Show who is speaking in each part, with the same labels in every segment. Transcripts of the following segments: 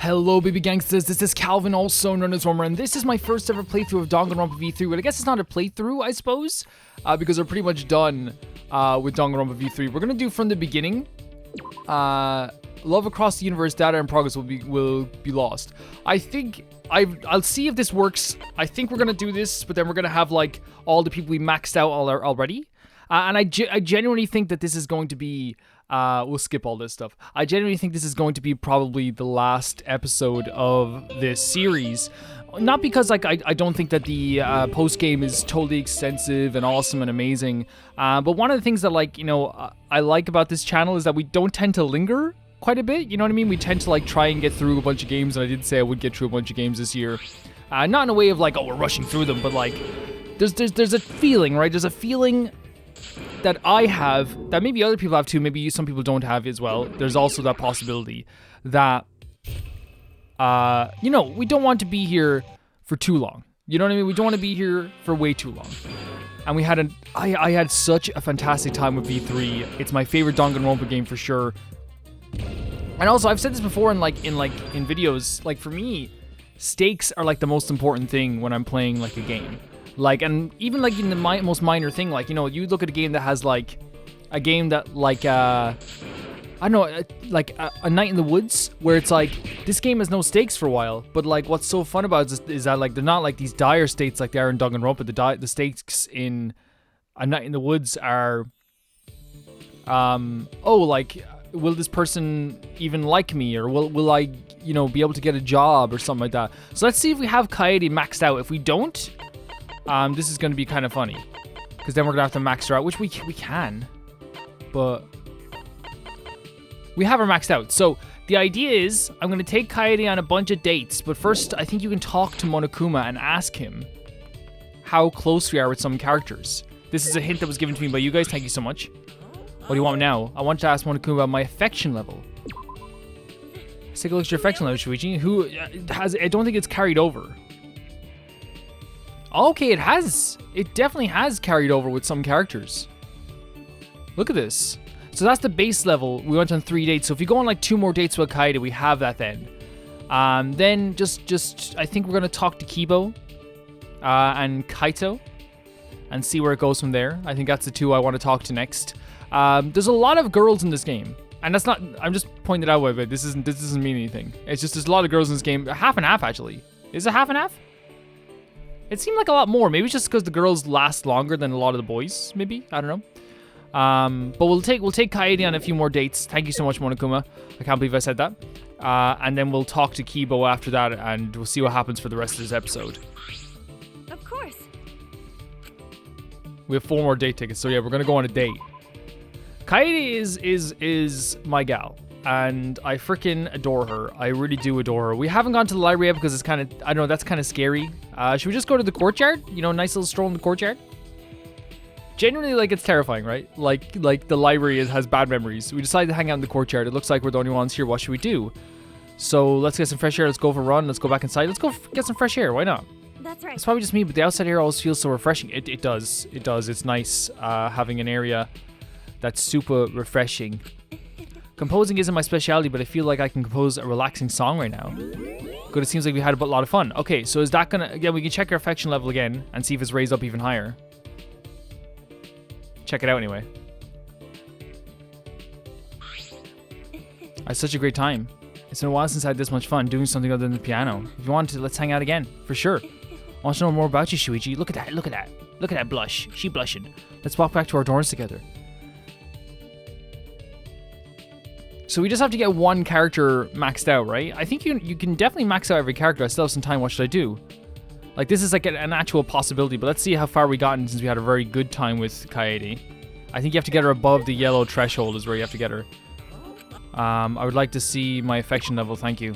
Speaker 1: Hello baby gangsters, this is Calvin, also known as Romer, and this is my first ever playthrough of Danganronpa V3, but I guess it's not a playthrough, I suppose, because we're pretty much done with Danganronpa V3. We're gonna do from the beginning. Love across the universe, data in progress will be lost. I think, I'll see if this works. I think we're gonna do this, but then we're gonna have like all the people we maxed out already. And I genuinely think that this is going to be, we'll skip all this stuff. I genuinely think this is going to be probably the last episode of this series. Not because like I don't think that the post-game is totally extensive and awesome and amazing. But one of the things that like, you know, I like about this channel is that we don't tend to linger quite a bit. You know what I mean? We tend to like try and get through a bunch of games, and I did say I would get through a bunch of games this year. Not in a way of like, oh, we're rushing through them, but like there's a feeling, right? There's a feeling that I have, that maybe other people have too, maybe some people don't have as well. There's also that possibility that, you know, we don't want to be here for too long. You know what I mean? We don't want to be here for way too long. And we had I had such a fantastic time with V3. It's my favorite Danganronpa game for sure. And also, I've said this before in videos, like for me, stakes are like the most important thing when I'm playing like a game. Like, and even like in the most minor thing, like, you know, you look at a game that has like, a game that like, I don't know, like a Night in the Woods, where it's like, this game has no stakes for a while, but like what's so fun about it is that like, they're not like these dire states like they are in Danganronpa. The stakes in A Night in the Woods are, oh, like, will this person even like me, or will I, you know, be able to get a job or something like that. So let's see if we have Kaede maxed out. If we don't, this is going to be kind of funny, because then we're going to have to max her out, which we can, but we have her maxed out. So the idea is I'm going to take Kaede on a bunch of dates, but first I think you can talk to Monokuma and ask him how close we are with some characters. This is a hint that was given to me by you guys. Thank you so much. What do you want now? I want to ask Monokuma about my affection level. Let's take a look at your affection level, Shuichi. Who has, I don't think it's carried over. Okay, it has. It definitely has carried over with some characters. Look at this. So that's the base level. We went on 3 dates. So if you go on like 2 more dates with Kaede, we have that then. Then just I think we're gonna talk to Kibo and Kaito and see where it goes from there. I think that's the 2 I want to talk to next. There's a lot of girls in this game, and that's not. I'm just pointing it out a bit. This doesn't mean anything. It's just there's a lot of girls in this game. Half and half actually. Is it half and half? It seemed like a lot more. Maybe it's just because the girls last longer than a lot of the boys. Maybe, I don't know. But we'll take Kaede on a few more dates. Thank you so much, Monokuma. I can't believe I said that. And then we'll talk to Kibo after that, and we'll see what happens for the rest of this episode.
Speaker 2: Of course.
Speaker 1: We have 4 more date tickets, so yeah, we're gonna go on a date. Kaede is my gal, and I freaking adore her. I really do adore her. We haven't gone to the library yet because it's kind of, I don't know, that's kind of scary. Should we just go to the courtyard? You know, nice little stroll in the courtyard? Genuinely, like, it's terrifying, right? Like the library has bad memories. We decided to hang out in the courtyard. It looks like we're the only ones here. What should we do? So let's get some fresh air. Let's go for a run. Let's go back inside. Let's go get some fresh air. Why not?
Speaker 2: That's right.
Speaker 1: It's probably just me, but the outside air always feels so refreshing. It does. It does. It's nice having an area that's super refreshing. Composing isn't my specialty, but I feel like I can compose a relaxing song right now. Good, it seems like we had a lot of fun. Okay, so is that gonna... Again, we can check our affection level again and see if it's raised up even higher. Check it out anyway. I had such a great time. It's been a while since I had this much fun doing something other than the piano. If you want to, let's hang out again, for sure. I want to know more about you, Shuichi. Look at that, look at that. Look at that blush. She blushing. Let's walk back to our dorms together. So we just have to get 1 character maxed out, right? I think you can definitely max out every character. I still have some time. What should I do? Like, this is like an actual possibility, but let's see how far we gotten since we had a very good time with Kaede. I think you have to get her above the yellow threshold is where you have to get her. I would like to see my affection level. Thank you.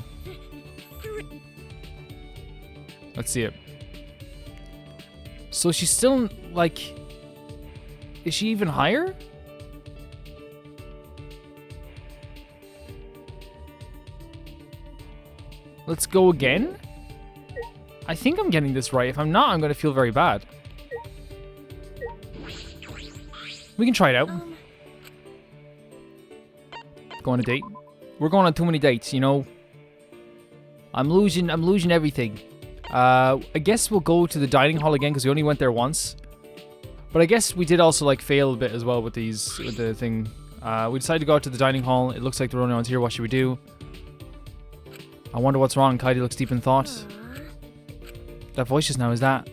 Speaker 1: Let's see it. So she's still, like... Is she even higher? Let's go again. I think I'm getting this right. If I'm not, I'm going to feel very bad. We can try it out. Go on a date. We're going on too many dates, you know. I'm losing everything. I guess we'll go to the dining hall again because we only went there once. But I guess we did also like fail a bit as well with the thing. We decided to go out to the dining hall. It looks like the only one's here. What should we do? I wonder what's wrong. Kaede looks deep in thought. That voice just now, is that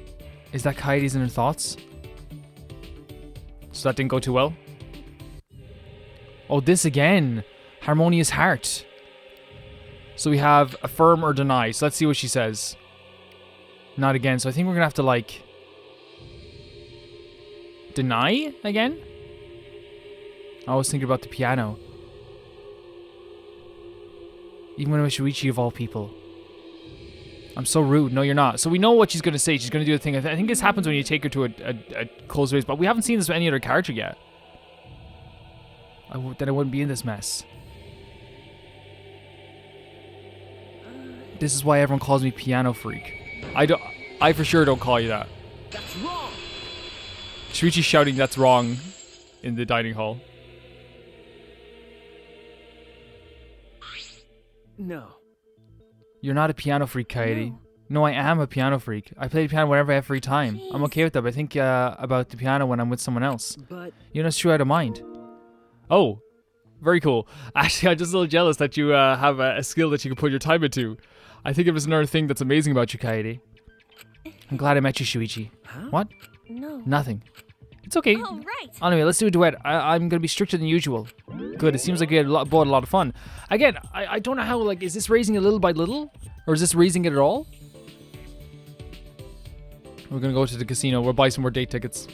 Speaker 1: Kaede's inner thoughts? So that didn't go too well. Oh, this again. Harmonious heart. So we have affirm or deny. So let's see what she says. Not again. So I think we're gonna have to like deny again. I was thinking about the piano. Even when I wish Shuichi of all people. I'm so rude. No, you're not. So we know what she's gonna say. She's gonna do the thing. I think this happens when you take her to a close race, but we haven't seen this with any other character yet. Then I wouldn't be in this mess. This is why everyone calls me piano freak. I for sure don't call you that.
Speaker 3: That's wrong.
Speaker 1: Shuichi's shouting that's wrong in the dining hall.
Speaker 3: No.
Speaker 1: You're not a piano freak, Kaede. No, I am a piano freak. I play the piano whenever I have free time. I'm okay with that, but I think about the piano when I'm with someone else.
Speaker 3: But
Speaker 1: You know, it's true out of mind. Oh, very cool. Actually, I'm just a little jealous that you have a skill that you can put your time into. I think it was another thing that's amazing about you, Kaede. I'm glad I met you, Shuichi.
Speaker 3: Huh?
Speaker 1: What?
Speaker 2: No.
Speaker 1: Nothing. It's okay.
Speaker 2: Oh, right.
Speaker 1: Anyway, let's do a duet. I'm going to be stricter than usual. Good. It seems like you had brought a lot of fun. Again, I don't know how, like, is this raising it little by little? Or is this raising it at all? We're going to go to the casino. We'll buy some more date tickets.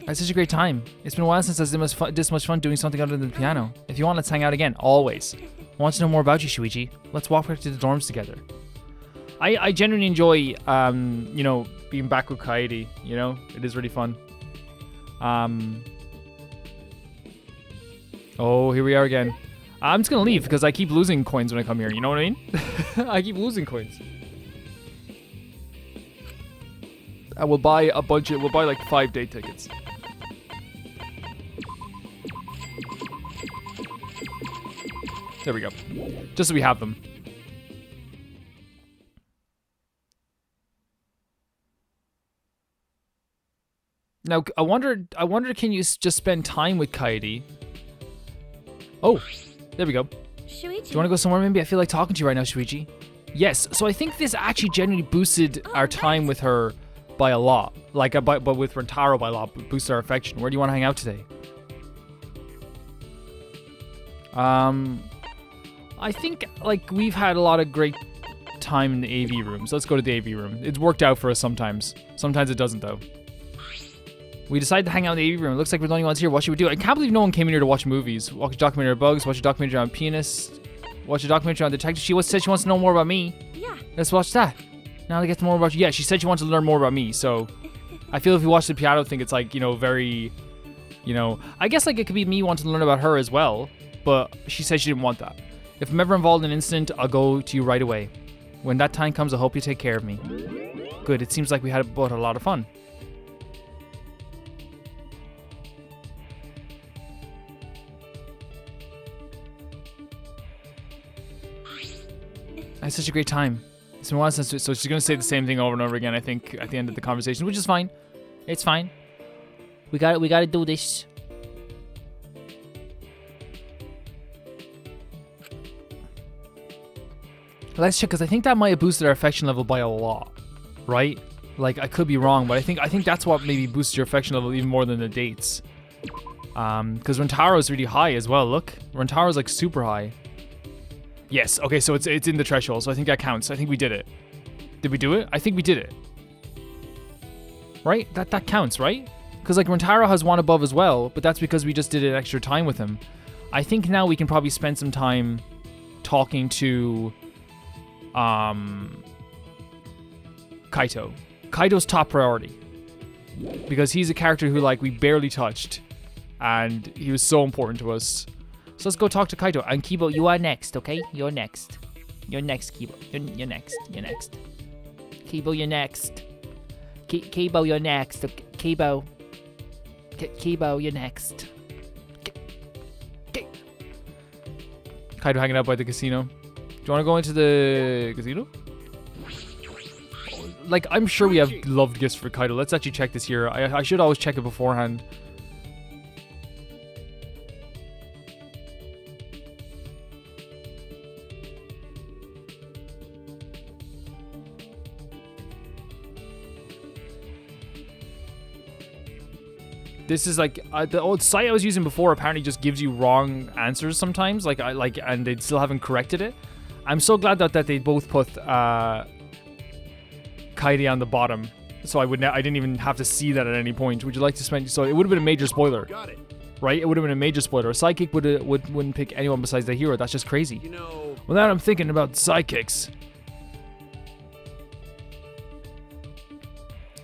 Speaker 1: I had such a great time. It's been a while since I had this much fun doing something other than the piano. If you want, let's hang out again. Always. I want to know more about you, Shuichi. Let's walk back to the dorms together. I genuinely enjoy, you know, being back with Kaede. You know, it is really fun. Oh, here we are again. I'm just gonna leave because I keep losing coins when I come here. You know what I mean? I keep losing coins. I will buy a bunch of. We'll buy like 5 day tickets. There we go. Just so we have them. Now, I wonder, can you just spend time with Kaede? Oh, there we go.
Speaker 2: Shuichi.
Speaker 1: Do you want to go somewhere maybe? I feel like talking to you right now, Shuichi. Yes, so I think this actually genuinely boosted our time with her by a lot. Like, but with Rentaro by a lot, boosted our affection. Where do you want to hang out today? I think, like, we've had a lot of great time in the AV room. So let's go to the AV room. It's worked out for us sometimes. Sometimes it doesn't, though. We decided to hang out in the AV room. It looks like we're the only ones here. What should we do? I can't believe no one came in here to watch movies. Watch a documentary on bugs. Watch a documentary on pianists. Watch a documentary on detectives. She said she wants to know more about me.
Speaker 2: Yeah.
Speaker 1: Let's watch that. Now to get to more about you. Yeah, she said she wants to learn more about me. So I feel if you watch the piano thing, it's like, you know, very, you know, I guess like it could be me wanting to learn about her as well. But she said she didn't want that. If I'm ever involved in an incident, I'll go to you right away. When that time comes, I hope you take care of me. Good. It seems like we had both a lot of fun. I had such a great time. It's been a while since, so she's gonna say the same thing over and over again, I think, at the end of the conversation, which is fine. It's fine. We gotta do this. Let's check, because I think that might have boosted our affection level by a lot, right? Like, I could be wrong, but I think that's what maybe boosted your affection level even more than the dates. Because Rentaro's really high as well, look. Rentaro's like super high. Yes, okay, so it's in the threshold, so I think that counts. I think we did it. Did we do it? I think we did it. Right? That counts, right? Because like Rentaro has one above as well, but that's because we just did an extra time with him. I think now we can probably spend some time talking to Kaito. Kaito's top priority. Because he's a character who like we barely touched. And he was so important to us. So let's go talk to Kaito. And Kibo, you are next, okay? You're next. You're next, Kibo. You're next. You're next. Kibo, you're next. Kibo, you're next. Kibo. Kibo, you're next. Kaito hanging out by the casino. you want to go into the casino? Like, I'm sure we have loved gifts for Kaito. Let's actually check this here. I should always check it beforehand. This is like the old site I was using before apparently just gives you wrong answers sometimes, and they still haven't corrected it. I'm so glad that they both put Kaede on the bottom, so I didn't even have to see that at any point. Would you like to spend? So it would have been a major spoiler, right? It would have been a major spoiler. A sidekick wouldn't pick anyone besides the hero. That's just crazy. Well, now I'm thinking about sidekicks.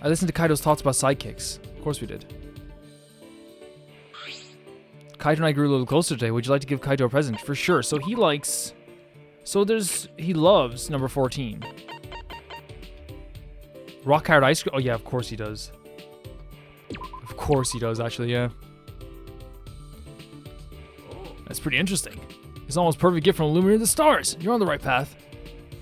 Speaker 1: I listened to Kaito's thoughts about sidekicks. Of course we did. Kaito and I grew a little closer today. Would you like to give Kaito a present? For sure. So he loves number 14. Rock hard ice cream. Oh yeah, of course he does. Of course he does, actually, yeah. That's pretty interesting. It's almost perfect gift from Illuminating the Stars. You're on the right path.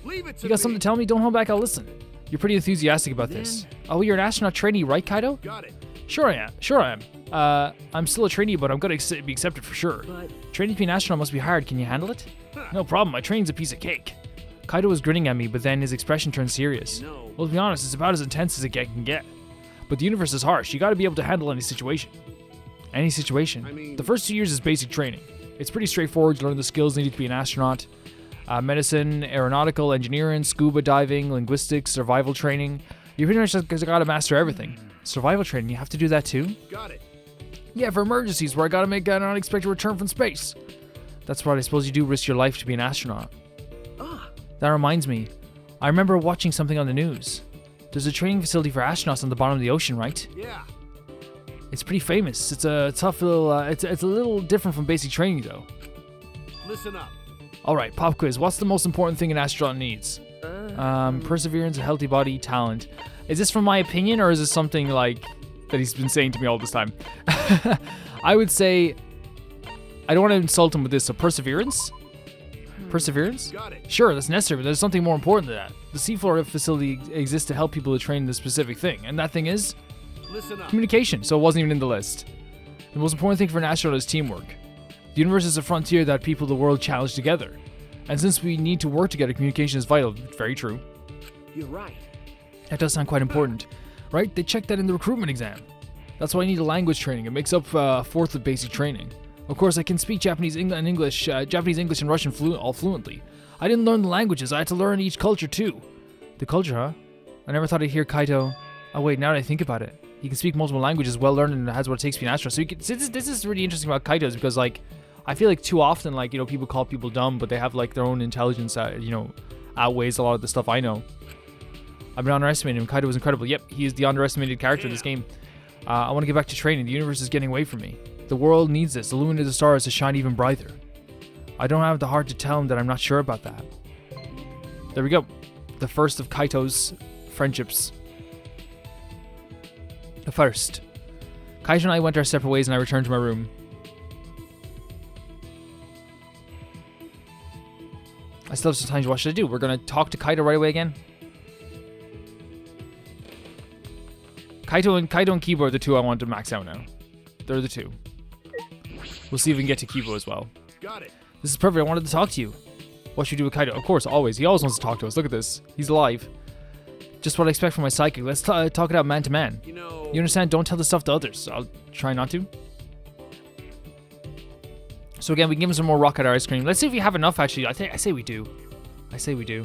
Speaker 1: You got something to tell me? Don't hold back, I'll listen. You're pretty enthusiastic about this. Oh, you're an astronaut trainee, right, Kaito?
Speaker 3: Got it.
Speaker 1: Sure I am. I'm still a trainee, but I'm gonna be accepted for sure. Training to be an astronaut must be hard. Can you handle it? No problem. My training's a piece of cake. Kaito was grinning at me, but then his expression turned serious. Well, to be honest, it's about as intense as it can get. But the universe is harsh. You gotta be able to handle any situation. Any situation. The first 2 years is basic training. It's pretty straightforward. You learn the skills needed to be an astronaut. Medicine, aeronautical, engineering, scuba diving, linguistics, survival training. You pretty much just gotta master everything. Survival training, you have to do that too?
Speaker 3: Got it.
Speaker 1: Yeah, for emergencies where I gotta make an unexpected return from space. That's right, I suppose you do risk your life to be an astronaut. That reminds me. I remember watching something on the news. There's a training facility for astronauts on the bottom of the ocean, right?
Speaker 3: Yeah.
Speaker 1: It's pretty famous. It's a tough little, it's a little different from basic training though.
Speaker 3: Listen up.
Speaker 1: Alright, pop quiz. What's the most important thing an astronaut needs? Perseverance, a healthy body, talent. Is this from my opinion, or is this something like that he's been saying to me all this time? I would say, I don't want to insult him with this, so perseverance? Perseverance?
Speaker 3: Got it.
Speaker 1: Sure, that's necessary, but there's something more important than that. The seafloor facility exists to help people to train in this specific thing, and that thing is
Speaker 3: Listen up.
Speaker 1: communication, so it wasn't even in the list. The most important thing for an astronaut is teamwork. The universe is a frontier that people of the world challenge together. And since we need to work together, communication is vital. Very true.
Speaker 3: You're right.
Speaker 1: That does sound quite important, right? They checked that in the recruitment exam. That's why I need a language training. It makes up a fourth of basic training. Of course, I can speak Japanese, English, and Russian fluently. I didn't learn the languages. I had to learn each culture too. The culture, huh? I never thought I'd hear Kaito. Oh wait, now that I think about it, he can speak multiple languages, well learned, and has what it takes to be an astronaut. So you can, this is really interesting about Kaito, is because like I feel like too often, like, you know, people call people dumb, but they have like their own intelligence that, you know, outweighs a lot of the stuff I know. I've been underestimating him. Kaito was incredible. Yep, he is the underestimated character in this game. I want to get back to training. The universe is getting away from me. The world needs this. Illuminate the stars to shine even brighter. I don't have the heart to tell him that I'm not sure about that. There we go. The first of Kaito's friendships. The first. Kaito and I went our separate ways and I returned to my room. I still have some time. What should I do? We're going to talk to Kaito right away again. Kaito and Kibo are the two I want to max out now. They're the two. We'll see if we can get to Kibo as well.
Speaker 3: Got it.
Speaker 1: This is perfect. I wanted to talk to you. What should we do with Kaito? Of course, always. He always wants to talk to us. Look at this. He's alive. Just what I expect from my psychic. Let's talk it out man to man.
Speaker 3: You know.
Speaker 1: You understand? Don't tell this stuff to others. I'll try not to. So again, we can give him some more rocket ice cream. Let's see if we have enough, actually. I say we do. I say we do.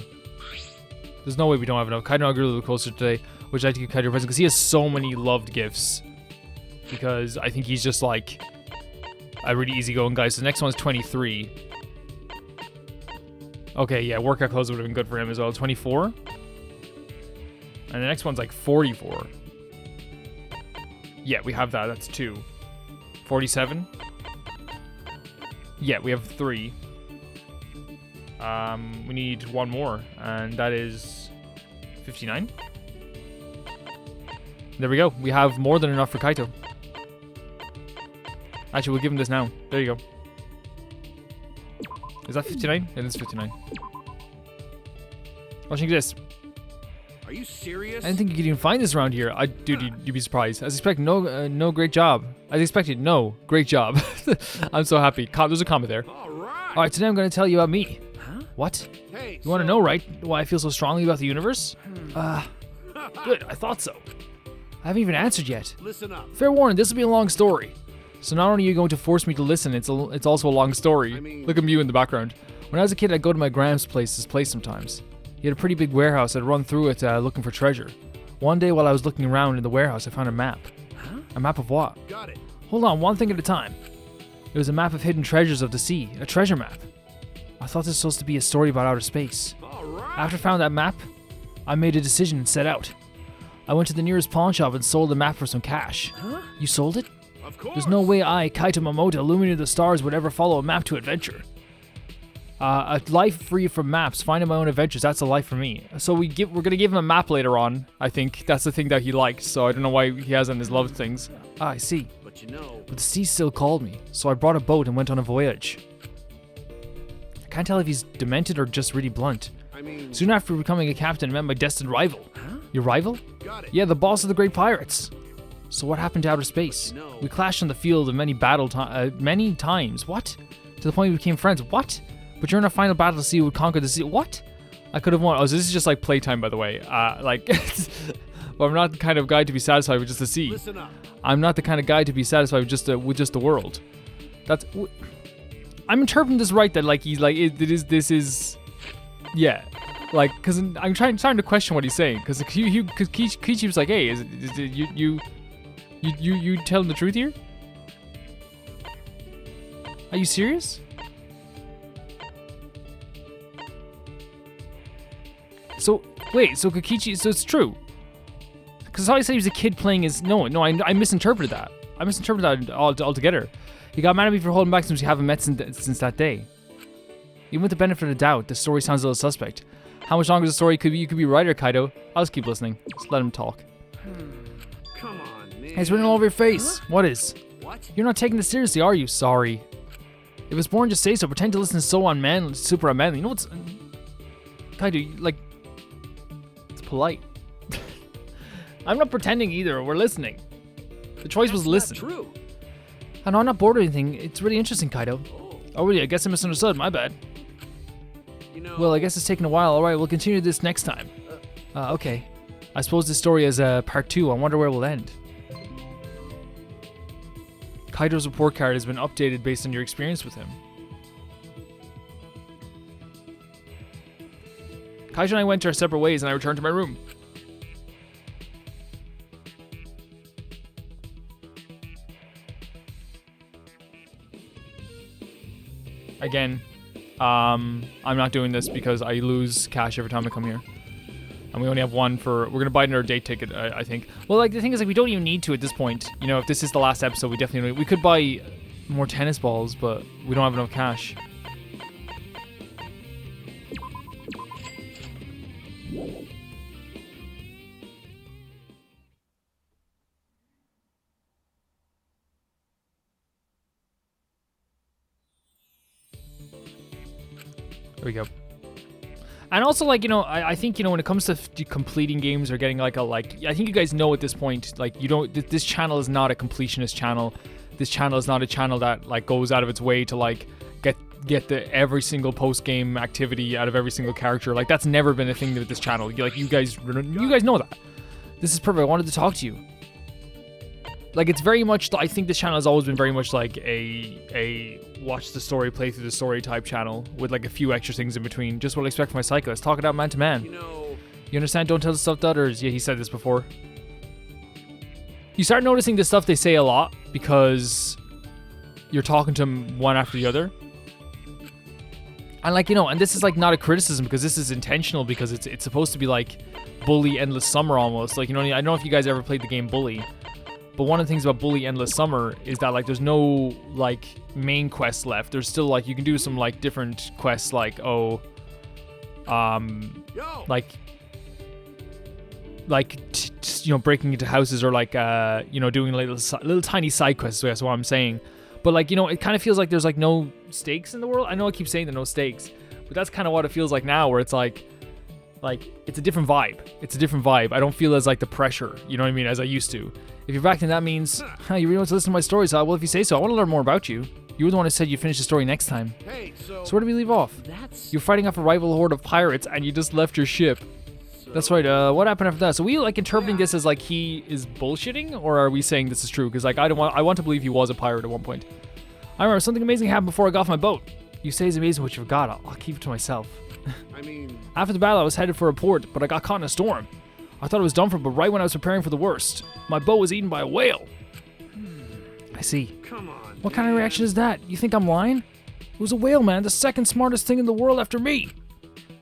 Speaker 1: There's no way we don't have enough. Kaito and I grew a little closer today. Would you like to give Kaito a present? Because he has so many loved gifts. Because I think he's just like a really easygoing guy. So the next one's 23. Okay, yeah, workout clothes would have been good for him as well. 24. And the next one's like 44. Yeah, we have that. That's 2. 47. Yeah, we have 3. We need 1 more, and that is 59. There we go. We have more than enough for Kaito. Actually, we'll give him this now. There you go. Is that 59? It is 59. Watching this.
Speaker 3: Are you serious?
Speaker 1: I didn't think you could even find this around here. Dude, you'd be surprised. As expected, no great job. As expected, no great job. I'm so happy. There's a comma there.
Speaker 3: All right.
Speaker 1: All right, today I'm going to tell you about me.
Speaker 2: Huh?
Speaker 1: What?
Speaker 3: Hey,
Speaker 1: You want to know, right? Why I feel so strongly about the universe? Good. I thought so. I haven't even answered yet.
Speaker 3: Listen up.
Speaker 1: Fair warning, this will be a long story. So not only are you going to force me to listen, it's also a long story.
Speaker 3: I mean-
Speaker 1: Look at you in the background. When I was a kid, I'd go to my Gramps' place sometimes. He had a pretty big warehouse. I'd run through it looking for treasure. One day while I was looking around in the warehouse, I found a map.
Speaker 2: Huh?
Speaker 1: A map of what?
Speaker 3: Got it.
Speaker 1: Hold on, one thing at a time. It was a map of hidden treasures of the sea. A treasure map. I thought this was supposed to be a story about outer space.
Speaker 3: All right.
Speaker 1: After I found that map, I made a decision and set out. I went to the nearest pawn shop and sold the map for some cash.
Speaker 2: Huh?
Speaker 1: You sold it?
Speaker 3: Of course.
Speaker 1: There's no way I, Kaito Momoto, illuminated the stars, would ever follow a map to adventure. A life free from maps, finding my own adventures, that's a life for me. So we're gonna give him a map later on, I think. That's the thing that he likes, so I don't know why he has on his love things. I see.
Speaker 3: But you know.
Speaker 1: But the sea still called me, so I brought a boat and went on a voyage. I can't tell if he's demented or just really blunt.
Speaker 3: I mean.
Speaker 1: Soon after becoming a captain, I met my destined rival.
Speaker 2: Huh?
Speaker 1: Your rival?
Speaker 3: Got it.
Speaker 1: Yeah, the boss of the great pirates. So what happened to outer space?
Speaker 3: No.
Speaker 1: We clashed on the field of many many times. What? To the point we became friends. What? But during our final battle, the sea would conquer the sea. What? I could have won. Oh, so this is just like playtime, by the way. But I'm not the kind of guy to be satisfied with just the sea.
Speaker 3: Listen up.
Speaker 1: I'm not the kind of guy to be satisfied with just the world. That's. I'm interpreting this right. That like he's like this is, yeah, like because I'm trying to question what he's saying because Kichi was like, hey, is it you telling the truth here? Are you serious? So wait, so Kokichi, so it's true. Because how I said he was a kid playing his I misinterpreted that. I misinterpreted that altogether. He got mad at me for holding back since we haven't met since that day. Even with the benefit of the doubt, the story sounds a little suspect. How much longer is the story? You could be right or Kaito. I'll just keep listening. Just let him talk.
Speaker 3: Come on, man.
Speaker 1: Hey, it's written all over your face.
Speaker 2: Huh?
Speaker 1: What is?
Speaker 3: What?
Speaker 1: You're not taking this seriously, are you? Sorry. If it's boring, just say so. Pretend to listen is so unmanly, super unmanly. You know what's... Kaito, like... It's polite. I'm not pretending either. We're listening. The choice was listen.
Speaker 3: That's not true.
Speaker 1: I know I'm not bored or anything. It's really interesting, Kaito. Oh, really? I guess I misunderstood. My bad.
Speaker 3: You know.
Speaker 1: Well, I guess it's taken a while. All right, we'll continue this next time. Okay. I suppose this story is part 2. I wonder where we'll end. Kaito's report card has been updated based on your experience with him. Kaito and I went our separate ways and I returned to my room. Again, I'm not doing this because I lose cash every time I come here. And we only have one for... We're going to buy another date ticket, I think. Well, like, the thing is, like, we don't even need to at this point. You know, if this is the last episode, we definitely... We could buy more tennis balls, but we don't have enough cash. There we go. And also, like, you know, I think, you know, when it comes to completing games or getting like I think you guys know at this point, like, you don't, this channel is not a completionist channel. This channel is not a channel that like goes out of its way to like get the every single post game activity out of every single character. Like, that's never been a thing with this channel. Like, you guys know that. This is perfect. I wanted to talk to you. Like, it's very much, I think this channel has always been very much like a watch the story, play through the story type channel with like a few extra things in between. Just what I expect from my psycho. Let's talk it out man to man.
Speaker 3: You know.
Speaker 1: You understand? Don't tell the stuff to others. Yeah, he said this before. You start noticing the stuff they say a lot because you're talking to them one after the other. And like, you know, and this is like not a criticism because this is intentional because it's supposed to be like Bully Endless Summer almost. Like, you know, I don't know if you guys ever played the game Bully. But one of the things about Bully Endless Summer is that like there's no like main quests left. There's still like you can do some like different quests like
Speaker 3: Yo.
Speaker 1: you know, breaking into houses or like you know, doing little tiny side quests. So that's what I'm saying. But like, you know, it kind of feels like there's like no stakes in the world. I know I keep saying there are no stakes, but that's kind of what it feels like now, where it's like like, it's a different vibe. It's a different vibe. I don't feel as, like, the pressure, you know what I mean, as I used to. If you're back, then that means, you really want to listen to my stories, huh? Well, if you say so, I want to learn more about you. You were the one who said you'd finish the story next time.
Speaker 3: Hey, so
Speaker 1: where did we leave off? You're fighting off a rival horde of pirates, and you just left your ship. That's right, what happened after that? So we, like, interpreting this as, like, he is bullshitting? Or are we saying this is true? Because, like, I want to believe he was a pirate at one point. I remember something amazing happened before I got off my boat. You say it's amazing what you forgot. I'll keep it to myself.
Speaker 3: I mean,
Speaker 1: After the battle, I was headed for a port, but I got caught in a storm. I thought it was done for, but right when I was preparing for the worst, my boat was eaten by a whale. I see.
Speaker 3: come on.
Speaker 1: What kind of reaction is that? You think I'm lying? It was a whale, man, the second smartest thing in the world after me.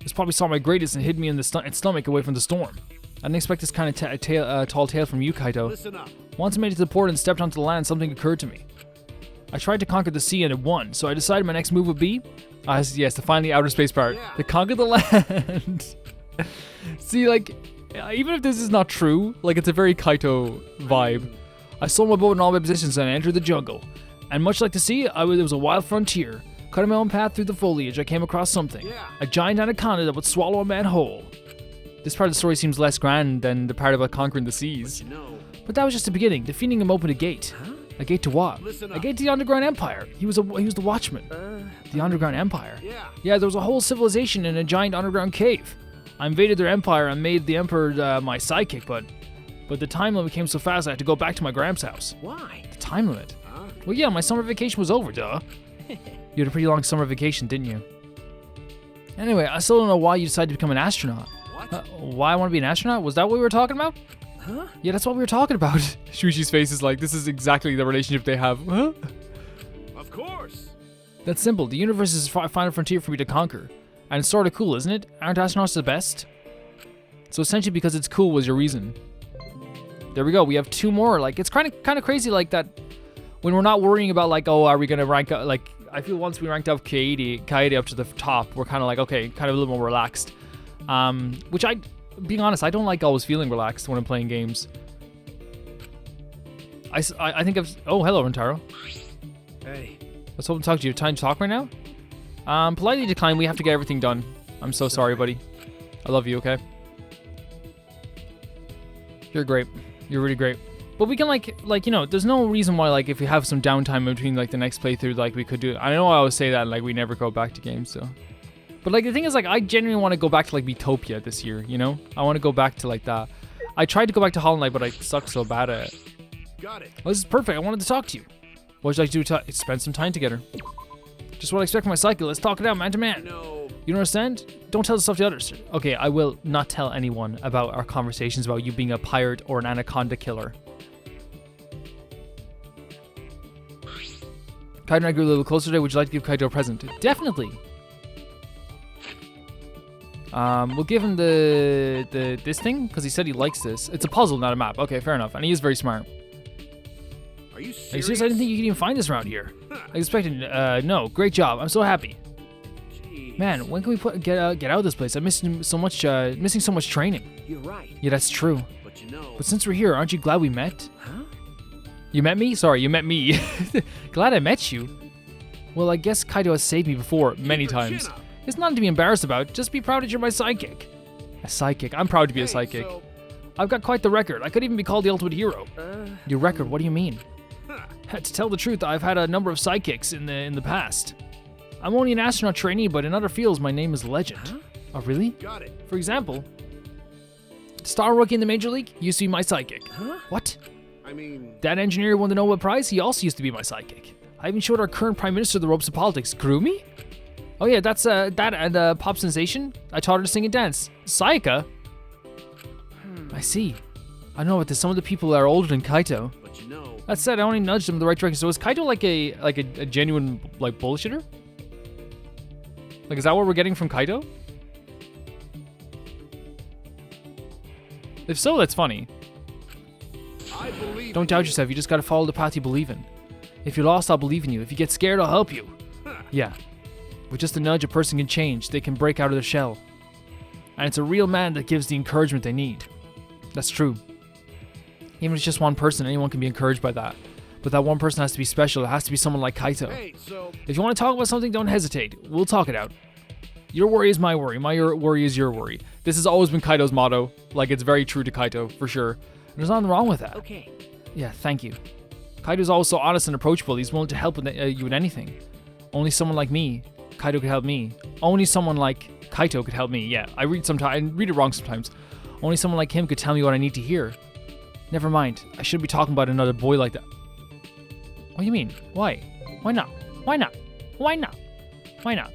Speaker 1: This probably saw my greatest and hid me in the stomach away from the storm. I didn't expect this kind of tall tale from you, Kaito.
Speaker 3: Listen up.
Speaker 1: Once I made it to the port and stepped onto the land, something occurred to me. I tried to conquer the sea and it won, so I decided my next move would be, yes, to find the outer space part.
Speaker 3: Yeah.
Speaker 1: To conquer the land. See, like, even if this is not true, like, it's a very Kaito vibe. I sold my boat in all my positions and I entered the jungle. And much like the sea, it was a wild frontier. Cutting my own path through the foliage, I came across something.
Speaker 3: Yeah.
Speaker 1: A giant anaconda that would swallow a man whole. This part of the story seems less grand than the part about conquering the seas.
Speaker 3: You know,
Speaker 1: But that was just the beginning. Defeating him opened a gate.
Speaker 3: Huh?
Speaker 1: A gate to what?
Speaker 3: Listen
Speaker 1: A
Speaker 3: up.
Speaker 1: gate to the Underground Empire. He was the watchman. The Underground Empire.
Speaker 3: yeah.
Speaker 1: Yeah, there was a whole civilization in a giant underground cave. I invaded their empire and made the emperor my sidekick, but the time limit came so fast I had to go back to my Gramps' house.
Speaker 3: Why?
Speaker 1: The time limit?
Speaker 3: Huh?
Speaker 1: Well, yeah, my summer vacation was over, duh. You had a pretty long summer vacation, didn't you? Anyway, I still don't know why you decided to become an astronaut.
Speaker 3: What?
Speaker 1: Why I want to be an astronaut? Was that what we were talking about?
Speaker 3: Huh?
Speaker 1: Yeah, that's what we were talking about. Shushi's face is like, this is exactly the relationship they have. Huh?
Speaker 3: Of course.
Speaker 1: That's simple. The universe is a final frontier for me to conquer. And it's sort of cool, isn't it? Aren't astronauts the best? So essentially because it's cool was your reason. There we go. We have two more. Like, it's kind of crazy like that when we're not worrying about like, oh, are we going to rank up? Like, I feel once we ranked up Kaede up to the top, we're kind of like, okay, kind of a little more relaxed. Which being honest, I don't like always feeling relaxed when I'm playing games. I think oh, hello, Rentaro.
Speaker 3: Hey.
Speaker 1: Let's hope to talk to you. Time to talk right now? Politely decline. We have to get everything done. I'm so sorry, buddy. I love you, okay? You're great. You're really great. But we can, like, you know, there's no reason why, like, if we have some downtime between, like, the next playthrough, like, we could do it. I know I always say that, and, like, we never go back to games, so. But, like, the thing is, like, I genuinely want to go back to, like, Beatopia this year, you know? I want to go back to, like, that. I tried to go back to Hollow Knight, but I suck so bad at it.
Speaker 3: Got it.
Speaker 1: Well, this is perfect. I wanted to talk to you. What would you like to do? Spend some time together. Just what I expect from my cycle. Let's talk it out, man to man.
Speaker 3: No.
Speaker 1: You don't understand? Don't tell the stuff to others. Okay, I will not tell anyone about our conversations about you being a pirate or an anaconda killer. Kaito and I grew a little closer today. Would you like to give Kaito a present? Definitely. We'll give him this thing because he said he likes this. It's a puzzle, not a map. Okay, fair enough. And he is very smart.
Speaker 3: Are you
Speaker 1: Are you
Speaker 3: serious?
Speaker 1: serious? I didn't think you could even find this around here. I expected. No. Great job. I'm so happy.
Speaker 3: Jeez.
Speaker 1: Man, when can we get out of this place? I'm missing so much training.
Speaker 3: You're right.
Speaker 1: Yeah, that's true.
Speaker 3: But you know.
Speaker 1: But since we're here, aren't you glad we met?
Speaker 3: Huh?
Speaker 1: You met me? Sorry, you met me. Glad I met you. Well, I guess Kaito has saved me before many
Speaker 3: Keep your
Speaker 1: times.
Speaker 3: chin up.
Speaker 1: It's nothing to be embarrassed about. Just be proud that you're my sidekick. A sidekick? I'm proud to be a
Speaker 3: Hey,
Speaker 1: sidekick.
Speaker 3: so-
Speaker 1: I've got quite the record. I could even be called the ultimate hero. Your record? What do you mean?
Speaker 3: Huh.
Speaker 1: To tell the truth, I've had a number of sidekicks in the past. I'm only an astronaut trainee, but in other fields, my name is legend.
Speaker 3: Huh?
Speaker 1: Oh, really?
Speaker 3: Got it.
Speaker 1: For example, star rookie in the Major League used to be my sidekick.
Speaker 3: Huh?
Speaker 1: What?
Speaker 3: I mean.
Speaker 1: That engineer who won the Nobel Prize, he also used to be my sidekick. I even showed our current Prime Minister the ropes of politics. Kurumi? Oh yeah, that's that and pop sensation. I taught her to sing and dance. Sayaka? I see. I know what this. Some of the people are older than Kaito.
Speaker 3: But you know.
Speaker 1: That said, I only nudged him in the right direction. So is Kaito like a genuine like bullshitter? Like, is that what we're getting from Kaito? If so, that's funny.
Speaker 3: I believe.
Speaker 1: Don't
Speaker 3: in
Speaker 1: doubt
Speaker 3: you.
Speaker 1: yourself. You just gotta follow the path you believe in. If you're lost, I'll believe in you. If you get scared, I'll help you. Yeah. With just a nudge, a person can change. They can break out of their shell. And it's a real man that gives the encouragement they need. That's true. Even if it's just one person, anyone can be encouraged by that. But that one person has to be special. It has to be someone like Kaito.
Speaker 3: Hey, so.
Speaker 1: If you want to talk about something, don't hesitate. We'll talk it out. Your worry is my worry. My worry is your worry. This has always been Kaito's motto. Like, it's very true to Kaito, for sure. And there's nothing wrong with that.
Speaker 2: Okay.
Speaker 1: Yeah, thank you. Kaito's always so honest and approachable. He's willing to help with, you with anything. Only someone like me, Kaito, could help me. Only someone like Kaito could help me. Yeah, I read it wrong sometimes. Only someone like him could tell me what I need to hear. Never mind. I shouldn't be talking about another boy like that. What do you mean? Why? Why not? Why not? Why not? Why not?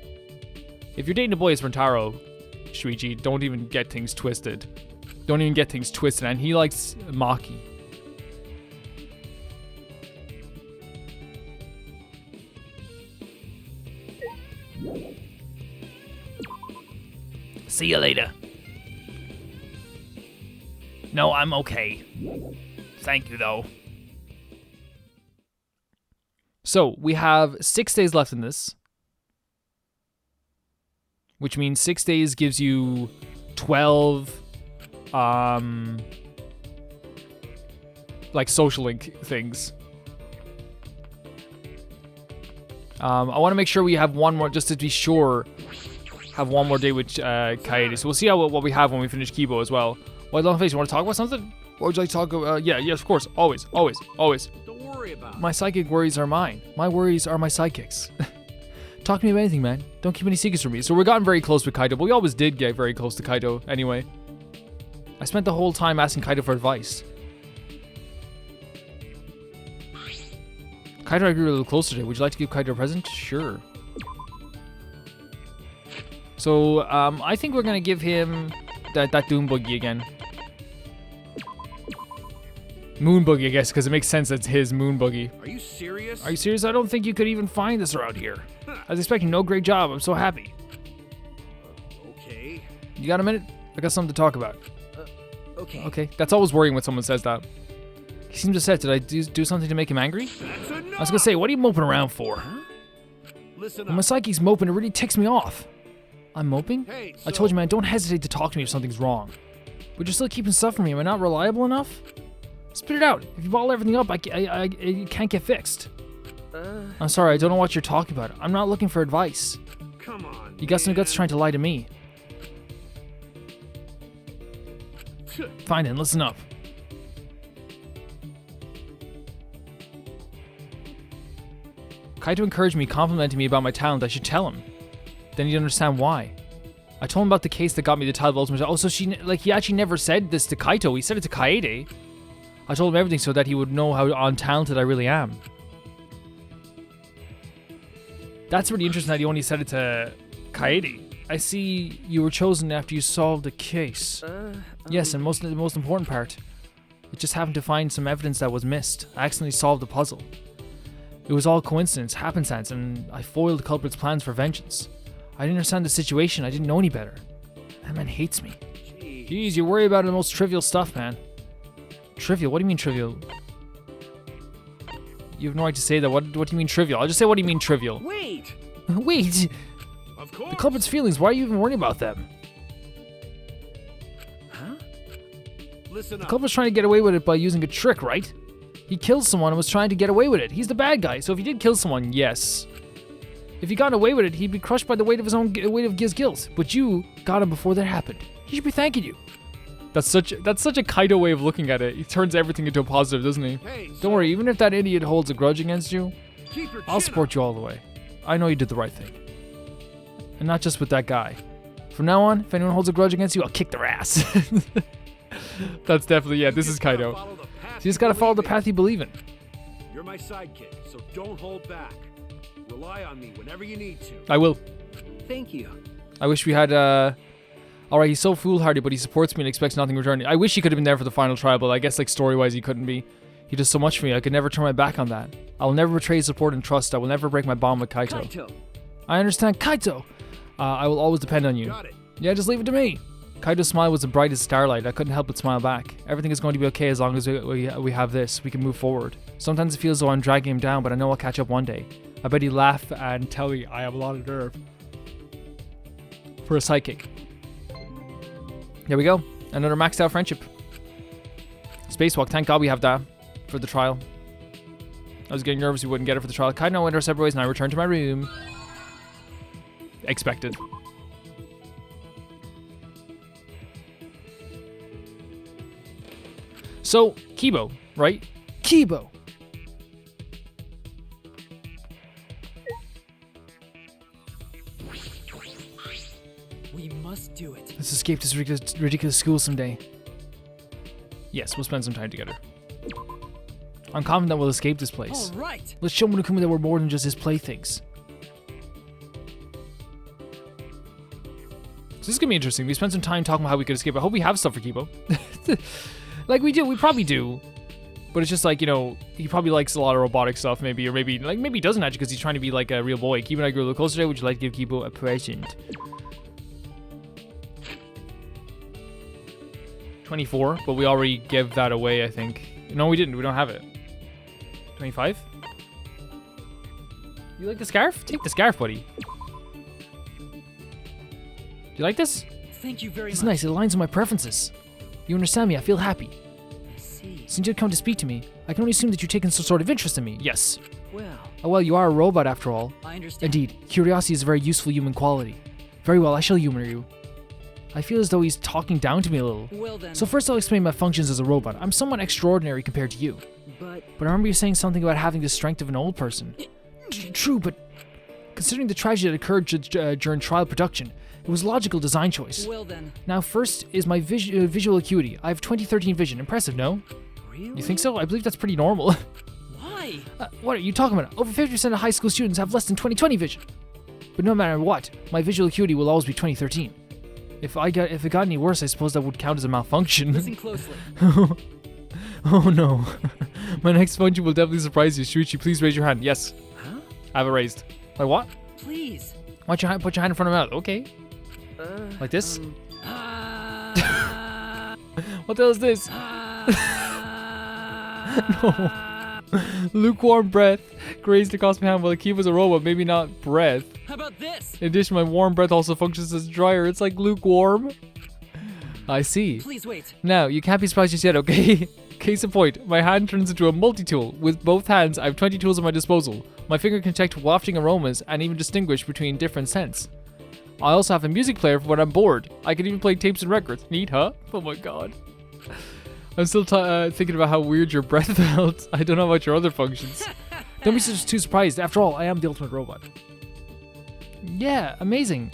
Speaker 1: If you're dating a boy as Rentaro, Shuichi, don't even get things twisted. Don't even get things twisted. And he likes Maki. See you later. No, I'm okay. Thank you, though. So, we have 6 days left in this. Which means 6 days gives you 12, like, social link things. I want to make sure we have one more, just to be sure, have one more day with Kaede. So we'll see what we have when we finish Kibo as well. White Long Face, you want to talk about something? What would you like to talk about? Yeah, yes, of course. Always, always, always.
Speaker 3: Don't worry about it.
Speaker 1: My psychic worries are mine. My worries are my psychics. Talk to me about anything, man. Don't keep any secrets from me. So we're gotten very close with Kaito, but we always did get very close to Kaito anyway. I spent the whole time asking Kaito for advice. Kaito and I grew a little closer today. Would you like to give Kaito a present? Sure. So, I think we're gonna give him that Doom Boogie again. Moon Boogie, I guess, because it makes sense that's his Moon Boogie.
Speaker 3: Are you serious?
Speaker 1: Are you serious? I don't think you could even find this around here. I was expecting no great job. I'm so happy.
Speaker 3: Okay.
Speaker 1: You got a minute? I got something to talk about.
Speaker 2: Okay.
Speaker 1: Okay, that's always worrying when someone says that. He seems upset. Did I do something to make him angry?
Speaker 3: That's enough.
Speaker 1: I was gonna say, what are you moping around for?
Speaker 3: Listen
Speaker 1: When my
Speaker 3: up.
Speaker 1: psyche's moping, it really ticks me off. I'm moping?
Speaker 3: Hey,
Speaker 1: I told you, man, don't hesitate to talk to me if something's wrong. But you're still keeping stuff from me. Am I not reliable enough? Spit it out. If you bottle everything up, it can't get fixed. I'm sorry, I don't know what you're talking about. I'm not looking for advice.
Speaker 3: Come on.
Speaker 1: You got some guts trying to lie to me. Fine then, listen up. Kaito encouraged me, complimenting me about my talent. I should tell him. Then he'd understand why. I told him about the case that got me the title of Ultimate. Oh, so he actually never said this to Kaito. He said it to Kaede. I told him everything so that he would know how untalented I really am. That's really interesting that he only said it to Kaede. I see you were chosen after you solved the case. Yes, and the most important part. It just happened to find some evidence that was missed. I accidentally solved the puzzle. It was all coincidence, happenstance, and I foiled the culprit's plans for vengeance. I didn't understand the situation. I didn't know any better. That man hates me. Jeez, you worry about the most trivial stuff, man. Trivial? What do you mean trivial? You have no right to say that. What do you mean trivial? I'll just say, what do you mean trivial?
Speaker 2: Wait.
Speaker 1: Wait!
Speaker 3: Of course.
Speaker 1: The culprit's feelings, why are you even worrying about them?
Speaker 2: Huh?
Speaker 3: Listen
Speaker 1: The
Speaker 3: up.
Speaker 1: culprit's trying to get away with it by using a trick, right? He killed someone and was trying to get away with it. He's the bad guy, so if he did kill someone, yes. If he got away with it, he'd be crushed by the weight of his guilt. But you got him before that happened. He should be thanking you. That's such a Kaito way of looking at it. He turns everything into a positive, doesn't he?
Speaker 3: Hey,
Speaker 1: Don't worry, even if that idiot holds a grudge against you,
Speaker 3: keep your
Speaker 1: I'll
Speaker 3: chin
Speaker 1: support
Speaker 3: up.
Speaker 1: you all the way. I know you did the right thing. And not just with that guy. From now on, if anyone holds a grudge against you, I'll kick their ass. That's definitely, yeah, this is Kaito.
Speaker 3: Follow the path
Speaker 1: You just gotta follow the
Speaker 3: believe in.
Speaker 1: path you believe in.
Speaker 3: You're my sidekick, so don't hold back. Rely on me whenever you need to.
Speaker 1: I will.
Speaker 2: Thank you.
Speaker 1: I wish we had, Alright, he's so foolhardy, but he supports me and expects nothing in return. I wish he could have been there for the final trial, but I guess, like, story-wise, he couldn't be. He does so much for me, I could never turn my back on that. I will never betray his support and trust. I will never break my bond with Kaito.
Speaker 2: Kaito.
Speaker 1: I understand, Kaito! I will always depend on you.
Speaker 3: Got it.
Speaker 1: Yeah, just leave it to me. Kaito's smile was the brightest starlight. I couldn't help but smile back. Everything is going to be okay as long as we have this. We can move forward. Sometimes it feels as though I'm dragging him down, but I know I'll catch up one day. I bet he'd laugh and tell me I have a lot of nerve. For a psychic. There we go. Another maxed out friendship. Spacewalk. Thank God we have that for the trial. I was getting nervous we wouldn't get it for the trial. Kaito went our separate ways and I returned to my room. So, Kibo, right? Kibo.
Speaker 2: We must do it.
Speaker 1: Let's escape this ridiculous school someday. Yes, we'll spend some time together. I'm confident we'll escape this place.
Speaker 2: All right.
Speaker 1: Let's show Monokuma that we're more than just his playthings. So this is gonna be interesting. We spent some time talking about how we could escape. I hope we have stuff for Kibo. Like we do, we probably do. But it's just like, you know, he probably likes a lot of robotic stuff maybe, or maybe he doesn't actually because he's trying to be like a real boy. Kibo and I grew a little closer today. Would you like to give Kibo a present? 24, but we already gave that away, I think. No, we didn't. We don't have it. 25? You like the scarf? Take the scarf, buddy. Do you like this?
Speaker 2: Thank you very much.
Speaker 1: It's nice. It aligns with my preferences. You understand me. I feel happy.
Speaker 2: I see.
Speaker 1: Since you've come to speak to me, I can only assume that you've taken some sort of interest in me. Yes.
Speaker 2: Well,
Speaker 1: Oh, well, you are a robot after all.
Speaker 2: I understand.
Speaker 1: Indeed, curiosity is a very useful human quality. Very well, I shall humor you. I feel as though he's talking down to me a little.
Speaker 2: Well then.
Speaker 1: So first I'll explain my functions as a robot. I'm somewhat extraordinary compared to you.
Speaker 2: But
Speaker 1: But I remember you saying something about having the strength of an old person. True, but considering the tragedy that occurred during trial production, it was a logical design choice.
Speaker 2: well then.
Speaker 1: Now first is my visual acuity. I have 2013 vision. Impressive, no?
Speaker 2: Really?
Speaker 1: You think so? I believe that's pretty normal.
Speaker 2: Why?
Speaker 1: What are you talking about? Over 50% of high school students have less than 20/20 vision. But no matter what, my visual acuity will always be 2013. If it got any worse, I suppose that would count as a malfunction.
Speaker 2: Listen closely.
Speaker 1: Oh no. My next function will definitely surprise you. Shuichi, please raise your hand. Yes.
Speaker 2: Huh?
Speaker 1: I have it raised. Like what?
Speaker 2: Please.
Speaker 1: Put your hand in front of your mouth. Okay. Like this? What the hell is this? No. Lukewarm breath grazed across my hand while the key was a robot, maybe not breath.
Speaker 2: How about this?
Speaker 1: In addition, my warm breath also functions as dryer. It's like lukewarm. I see.
Speaker 2: Please wait.
Speaker 1: Now, you can't be surprised just yet, okay? Case in point, my hand turns into a multi-tool. With both hands, I have 20 tools at my disposal. My finger can detect wafting aromas and even distinguish between different scents. I also have a music player for when I'm bored. I can even play tapes and records. Neat, huh? Oh my god. I'm still thinking about how weird your breath felt. I don't know about your other functions. Don't be too surprised. After all, I am the ultimate robot. Yeah, amazing.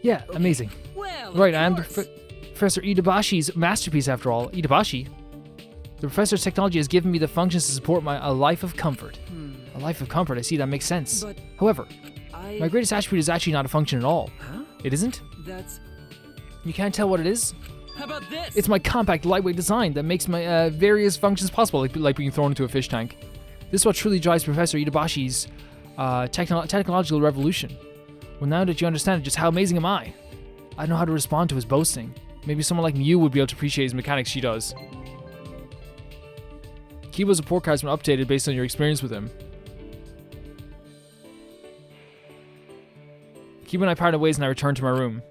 Speaker 1: Yeah, amazing.
Speaker 2: Well,
Speaker 1: Right, I am Professor Itabashi's masterpiece after all. Itabashi? The professor's technology has given me the functions to support a life of comfort. A life of comfort, I see, that makes sense.
Speaker 2: But
Speaker 1: However, my greatest attribute is actually not a function at all.
Speaker 2: Huh?
Speaker 1: It isn't?
Speaker 2: That's.
Speaker 1: You can't tell what it is?
Speaker 2: How about this?
Speaker 1: It's my compact, lightweight design that makes my various functions possible, like being thrown into a fish tank. This is what truly drives Professor Itabashi's technological revolution. Well, now that you understand it, just how amazing am I? I don't know how to respond to his boasting. Maybe someone like Mew would be able to appreciate his mechanics. She does. Kibo's report card's been updated based on your experience with him. Kibo and I parted ways and I returned to my room.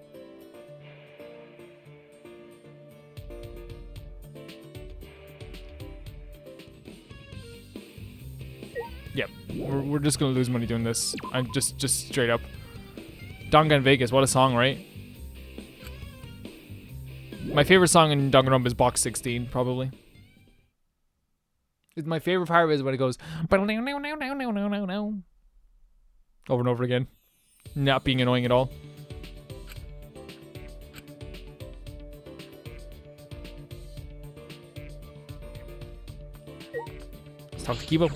Speaker 1: Yep, we're just gonna lose money doing this. I'm just straight up. Dangan Vegas, what a song, right? My favorite song in Danganronpa is Box 16, probably. My favorite part is when it goes over and over again, not being annoying at all. Let's talk to Kibo.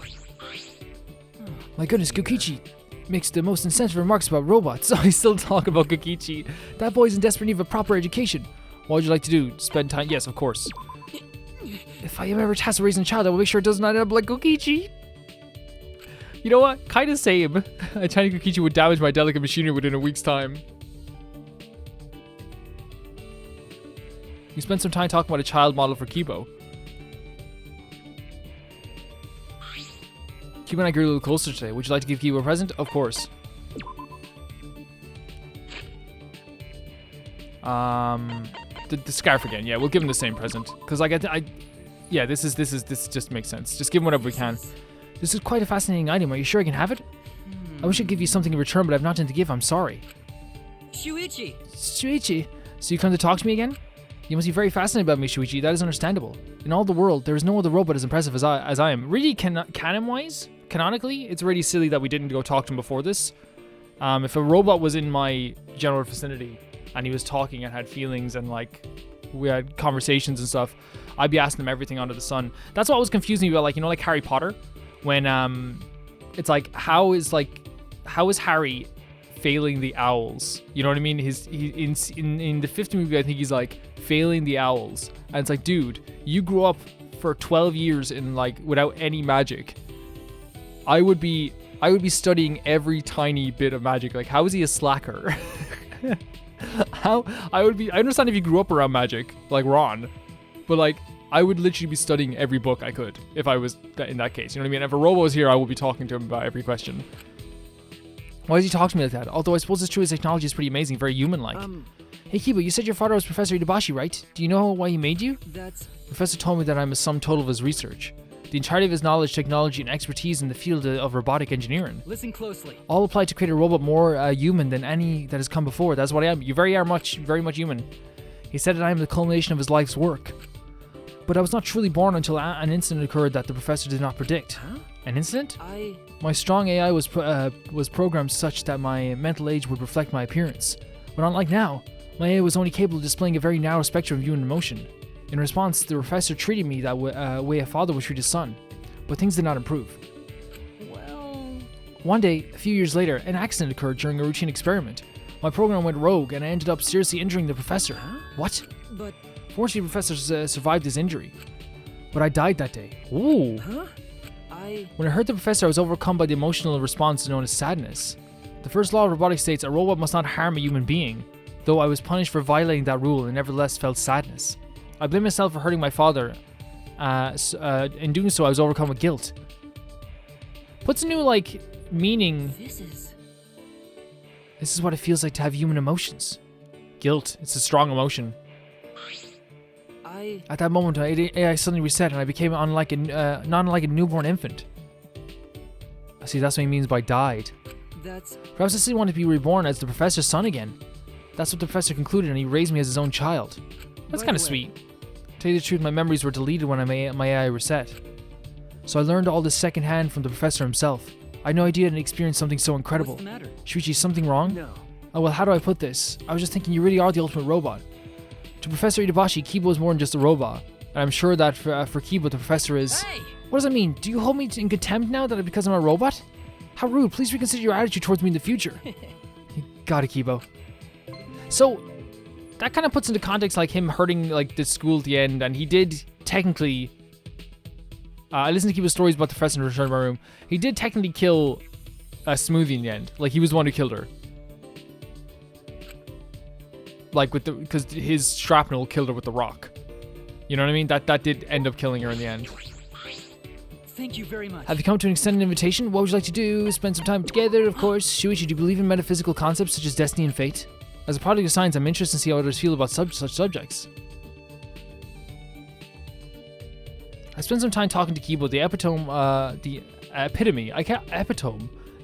Speaker 1: My goodness, Kokichi makes the most insensitive remarks about robots. I still talk about Kokichi. That boy's in desperate need of a proper education. What would you like to do? Spend time? Yes, of course. If I am ever tasked with raising a child, I will make sure it does not end up like Kokichi. You know what? Kinda same. A tiny Kokichi would damage my delicate machinery within a week's time. We spent some time talking about a child model for Kibo. Kibo and I grew a little closer today. Would you like to give Kibo a present? Of course. The scarf again. Yeah, we'll give him the same present because yeah, this just makes sense. Just give him whatever we can. This is quite a fascinating item. Are you sure I can have it? I wish I'd give you something in return, but I've nothing to give. I'm sorry.
Speaker 2: Shuichi.
Speaker 1: Shuichi, so you come to talk to me again? You must be very fascinated by me, Shuichi. That is understandable. In all the world, there is no other robot as impressive as I am. Really, canon-wise, canonically, it's really silly that we didn't go talk to him before this. If a robot was in my general vicinity and he was talking and had feelings and like we had conversations and stuff, I'd be asking him everything under the sun. That's what was confusing me about, like, you know, like Harry Potter, when it's like how is Harry failing the owls? You know what I mean? In the fifth movie, I think he's like failing the owls, and it's like, dude, you grew up for 12 years in like without any magic. I would be studying every tiny bit of magic. Like, how is he a slacker? I understand if you grew up around magic, like Ron, but like, I would literally be studying every book I could if I was in that case. You know what I mean? If a robo was here, I would be talking to him about every question. Why does he talk to me like that? Although I suppose it's true, his technology is pretty amazing, very human-like. Hey Kibo, you said your father was Professor Itabashi, right? Do you know why he made you? Professor told me that I'm a sum total of his research. The entirety of his knowledge, technology, and expertise in the field of robotic engineering.
Speaker 2: Listen closely.
Speaker 1: All apply to create a robot more human than any that has come before. That's what I am. You very much human. He said that I am the culmination of his life's work. But I was not truly born until an incident occurred that the professor did not predict.
Speaker 2: Huh?
Speaker 1: An incident? My strong AI was programmed such that my mental age would reflect my appearance. But unlike now, my AI was only capable of displaying a very narrow spectrum of human emotion. In response, the professor treated me that way a father would treat his son. But things did not improve.
Speaker 2: Well...
Speaker 1: One day, a few years later, an accident occurred during a routine experiment. My program went rogue and I ended up seriously injuring the professor. Huh? What?
Speaker 2: But...
Speaker 1: Fortunately, the professor survived his injury. But I died that day. Ooh.
Speaker 2: Huh?
Speaker 1: When I heard the professor, I was overcome by the emotional response known as sadness. The first law of robotics states a robot must not harm a human being, though I was punished for violating that rule and nevertheless felt sadness. I blame myself for hurting my father. In doing so, I was overcome with guilt. Puts a new, like, meaning. This is what it feels like to have human emotions. Guilt. It's a strong emotion. At that moment, my AI suddenly reset and I became not unlike a newborn infant. See, that's what he means by died. Perhaps I still want to be reborn as the professor's son again. That's what the professor concluded, and he raised me as his own child. That's kind of sweet. To tell you the truth, my memories were deleted when my AI reset. So I learned all this secondhand from the professor himself. I had no idea I'd experienced something so incredible.
Speaker 2: What's the matter?
Speaker 1: Shuichi, something wrong?
Speaker 3: No.
Speaker 1: Oh well, how do I put this? I was just thinking you really are the ultimate robot. To Professor Itabashi, Kibo is more than just a robot. And I'm sure that for Kibo, the professor is...
Speaker 2: Hey!
Speaker 1: What does that mean? Do you hold me in contempt now because I'm a robot? How rude. Please reconsider your attitude towards me in the future. You got it, Kibo. So, that kind of puts into context like him hurting like the school at the end, and he did technically... I listened to Kibo's stories about the professor in Return to My Room. He did technically kill Smoothie in the end. Like, he was the one who killed her. Like, because his shrapnel killed her with the rock. You know what I mean? That did end up killing her in the end.
Speaker 2: Thank you very much.
Speaker 1: Have you come to an extended invitation? What would you like to do? Spend some time together, of course. Shuichi, do you believe in metaphysical concepts such as destiny and fate? As a product of science, I'm interested to see how others feel about such subjects. I spent some time talking to Kibo, the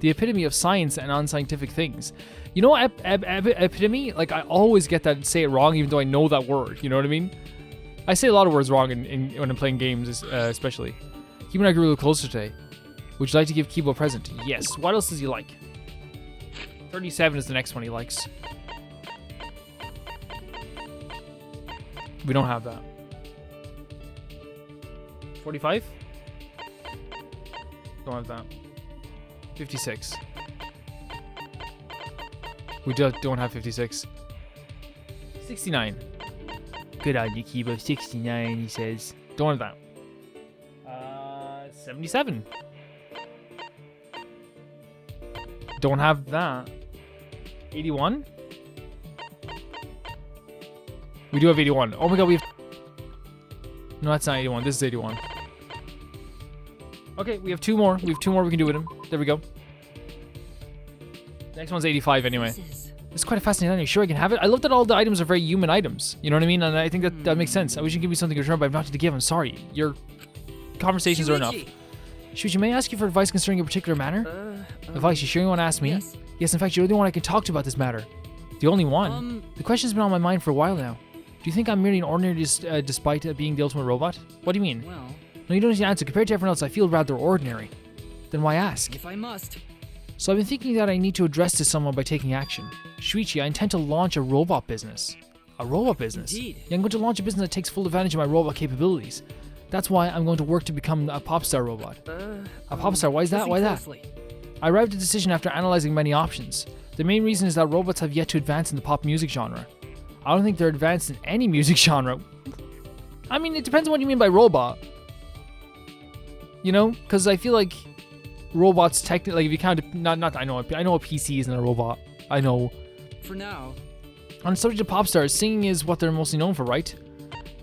Speaker 1: epitome of science and unscientific things. You know, epitome? Like, I always get that and say it wrong, even though I know that word. You know what I mean? I say a lot of words wrong when I'm playing games, especially. Kibo and I grew a little closer today. Would you like to give Kibo a present? Yes. What else does he like? 37 is the next one he likes. We don't have that. 45? Don't have that. 56. We don't have 56. 69. Good on you, Kibo. 69, he says. Don't have that. 77. Don't have that. 81? We do have 81. Oh my god, we have... No, that's not 81. This is 81. Okay, we have two more. We have two more we can do with him. There we go. Next one's 85 anyway. It's quite a fascinating item. Sure, I can have it. I love that all the items are very human items. You know what I mean? And I think that makes sense. I wish you could give me something to return, but I've nothing to give. I'm sorry. Your conversations are enough. Shuichi, may I ask you for advice concerning a particular matter? Advice? You sure you want to ask me?
Speaker 2: Yes.
Speaker 1: Yes, in fact, you're the only one I can talk to about this matter. The only one. The question's been on my mind for a while now. Do you think I'm merely an ordinary despite being the ultimate robot? What do you mean?
Speaker 2: Well,
Speaker 1: No, you don't need to answer. Compared to everyone else, I feel rather ordinary. Then why ask?
Speaker 2: if I must.
Speaker 1: So I've been thinking that I need to address this someone by taking action. Shuichi, I intend to launch a robot business. A robot business?
Speaker 2: Indeed.
Speaker 1: Yeah, I'm going to launch a business that takes full advantage of my robot capabilities. That's why I'm going to work to become a pop star robot. A pop star? Why is that?
Speaker 2: Listen
Speaker 1: Why that?
Speaker 2: closely.
Speaker 1: I arrived at a decision after analyzing many options. The main reason is that robots have yet to advance in the pop music genre. I don't think they're advanced in any music genre. I mean, it depends on what you mean by robot. You know? Because I feel like robots technically, like if you count it, I know a PC isn't a robot. I know.
Speaker 2: For now.
Speaker 1: On the subject of pop stars, singing is what they're mostly known for, right?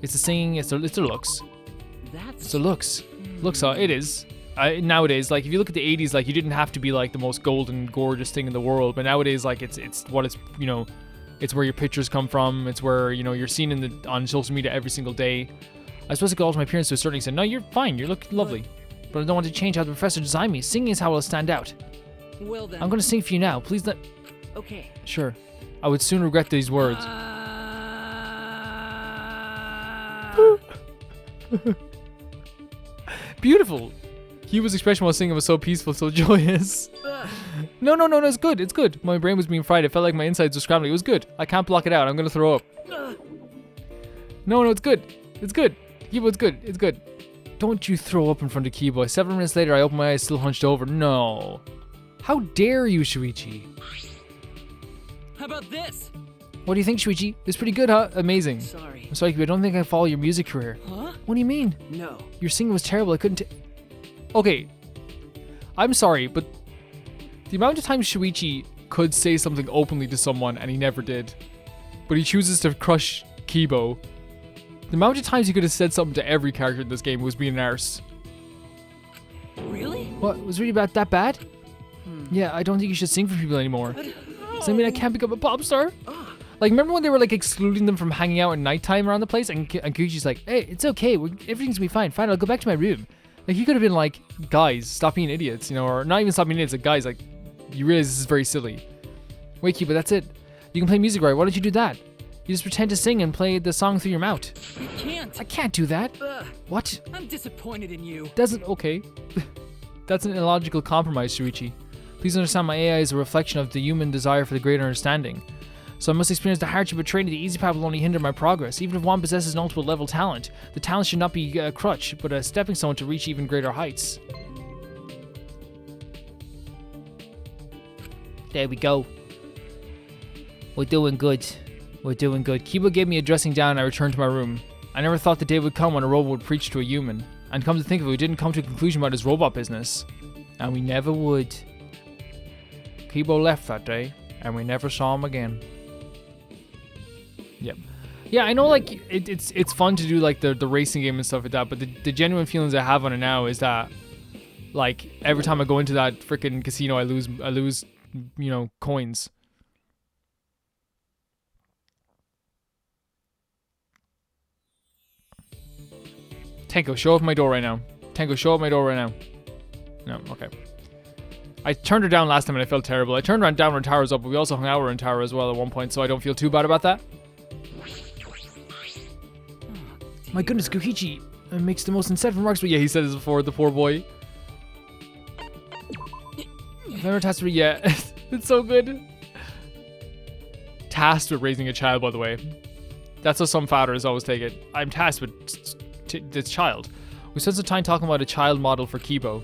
Speaker 1: It's the singing, it's their looks.
Speaker 2: That's...
Speaker 1: It's their looks. Looks, it is. Nowadays, like if you look at the 80s, like you didn't have to be like the most golden, gorgeous thing in the world, but nowadays, like it's what it's, you know, it's where your pictures come from. It's where, you know, you're seen on social media every single day. I was supposed to go to my parents to a certain extent. No, you're fine. You look lovely. But I don't want to change how the professor designed me. Singing is how I'll stand out.
Speaker 2: Well then.
Speaker 1: I'm going to sing for you now. Please let...
Speaker 2: Okay.
Speaker 1: Sure. I would soon regret these words. Beautiful. Kibo's expression while singing was so peaceful, so joyous. No, it's good. It's good. My brain was being fried. It felt like my insides were scrambling. It was good. I can't block it out. I'm going to throw up. No, it's good. It's good. Kibo, it's good. It's good. Don't you throw up in front of Kibo. 7 minutes later, I opened my eyes, still hunched over. No. How dare you, Shuichi?
Speaker 2: How about this?
Speaker 1: What do you think, Shuichi? It's pretty good, huh? Amazing.
Speaker 2: Sorry.
Speaker 1: I'm sorry, Kibo. I don't think I can follow your music career.
Speaker 2: Huh?
Speaker 1: What do you mean?
Speaker 2: No.
Speaker 1: Your singing was terrible. I couldn't. Okay. I'm sorry, but the amount of times Shuichi could say something openly to someone and he never did, but he chooses to crush Kibo. The amount of times he could have said something to every character in this game was being an arse.
Speaker 2: Really?
Speaker 1: What? Was really that bad? Yeah, I don't think you should sing for people anymore. Does that mean I can't become a pop star? Like, remember when they were like excluding them from hanging out at nighttime around the place? And Koichi's like, hey, it's okay. Everything's gonna be fine. Fine, I'll go back to my room. Like, he could have been like, guys, stop being idiots, you know, or not even stop being idiots. Like, guys, like, you realize this is very silly. Wait, Kibo, that's it. You can play music, right? Why don't you do that? You just pretend to sing and play the song through your mouth.
Speaker 2: You can't.
Speaker 1: I can't do that. What?
Speaker 2: I'm disappointed in you.
Speaker 1: Okay. That's an illogical compromise, Shuichi. Please understand my AI is a reflection of the human desire for the greater understanding. So I must experience the hardship of training. The easy path will only hinder my progress. Even if one possesses an ultimate level talent, the talent should not be a crutch, but a stepping stone to reach even greater heights. There we go. We're doing good. We're doing good. Kibo gave me a dressing down and I returned to my room. I never thought the day would come when a robot would preach to a human. And come to think of it, we didn't come to a conclusion about his robot business. And we never would. Kibo left that day, and we never saw him again. Yep. Yeah, I know, like, it's fun to do, like, the racing game and stuff like that, but the genuine feelings I have on it now is that, like, every time I go into that freaking casino, I lose, you know, coins. Tenko, show up my door right now. Tenko, show up my door right now. No, okay. I turned her down last time and I felt terrible. I turned down when Tara was up, but we also hung out in Tara as well at one point, so I don't feel too bad about that. My goodness, Koichi makes the most insightful remarks, but yeah, he said this before, the poor boy. Never tasked with yet. It's so good. Tasked with raising a child, by the way. That's how some fathers always take it. I'm tasked with this child. We spent some time talking about a child model for Kibo.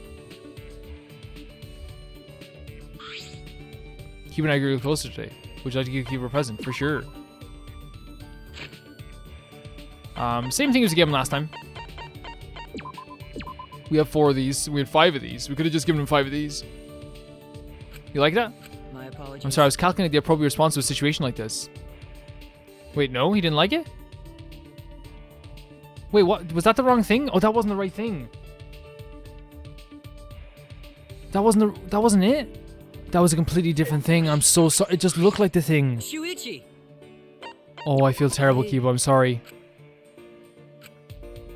Speaker 1: Kibo and I grew closer today. Would you like to give Kibo a present? For sure. Same thing as we gave him last time. We have 4 of these. We had 5 of these. We could have just given him 5 of these. You like that?
Speaker 2: My apologies.
Speaker 1: I'm sorry, I was calculating the appropriate response to a situation like this. Wait, no? He didn't like it? Wait, what? Was that the wrong thing? Oh, that wasn't the right thing. That wasn't it? That was a completely different thing. I'm so sorry. It just looked like the thing.
Speaker 2: Shuichi.
Speaker 1: Oh, I feel terrible, Kibo. I'm sorry.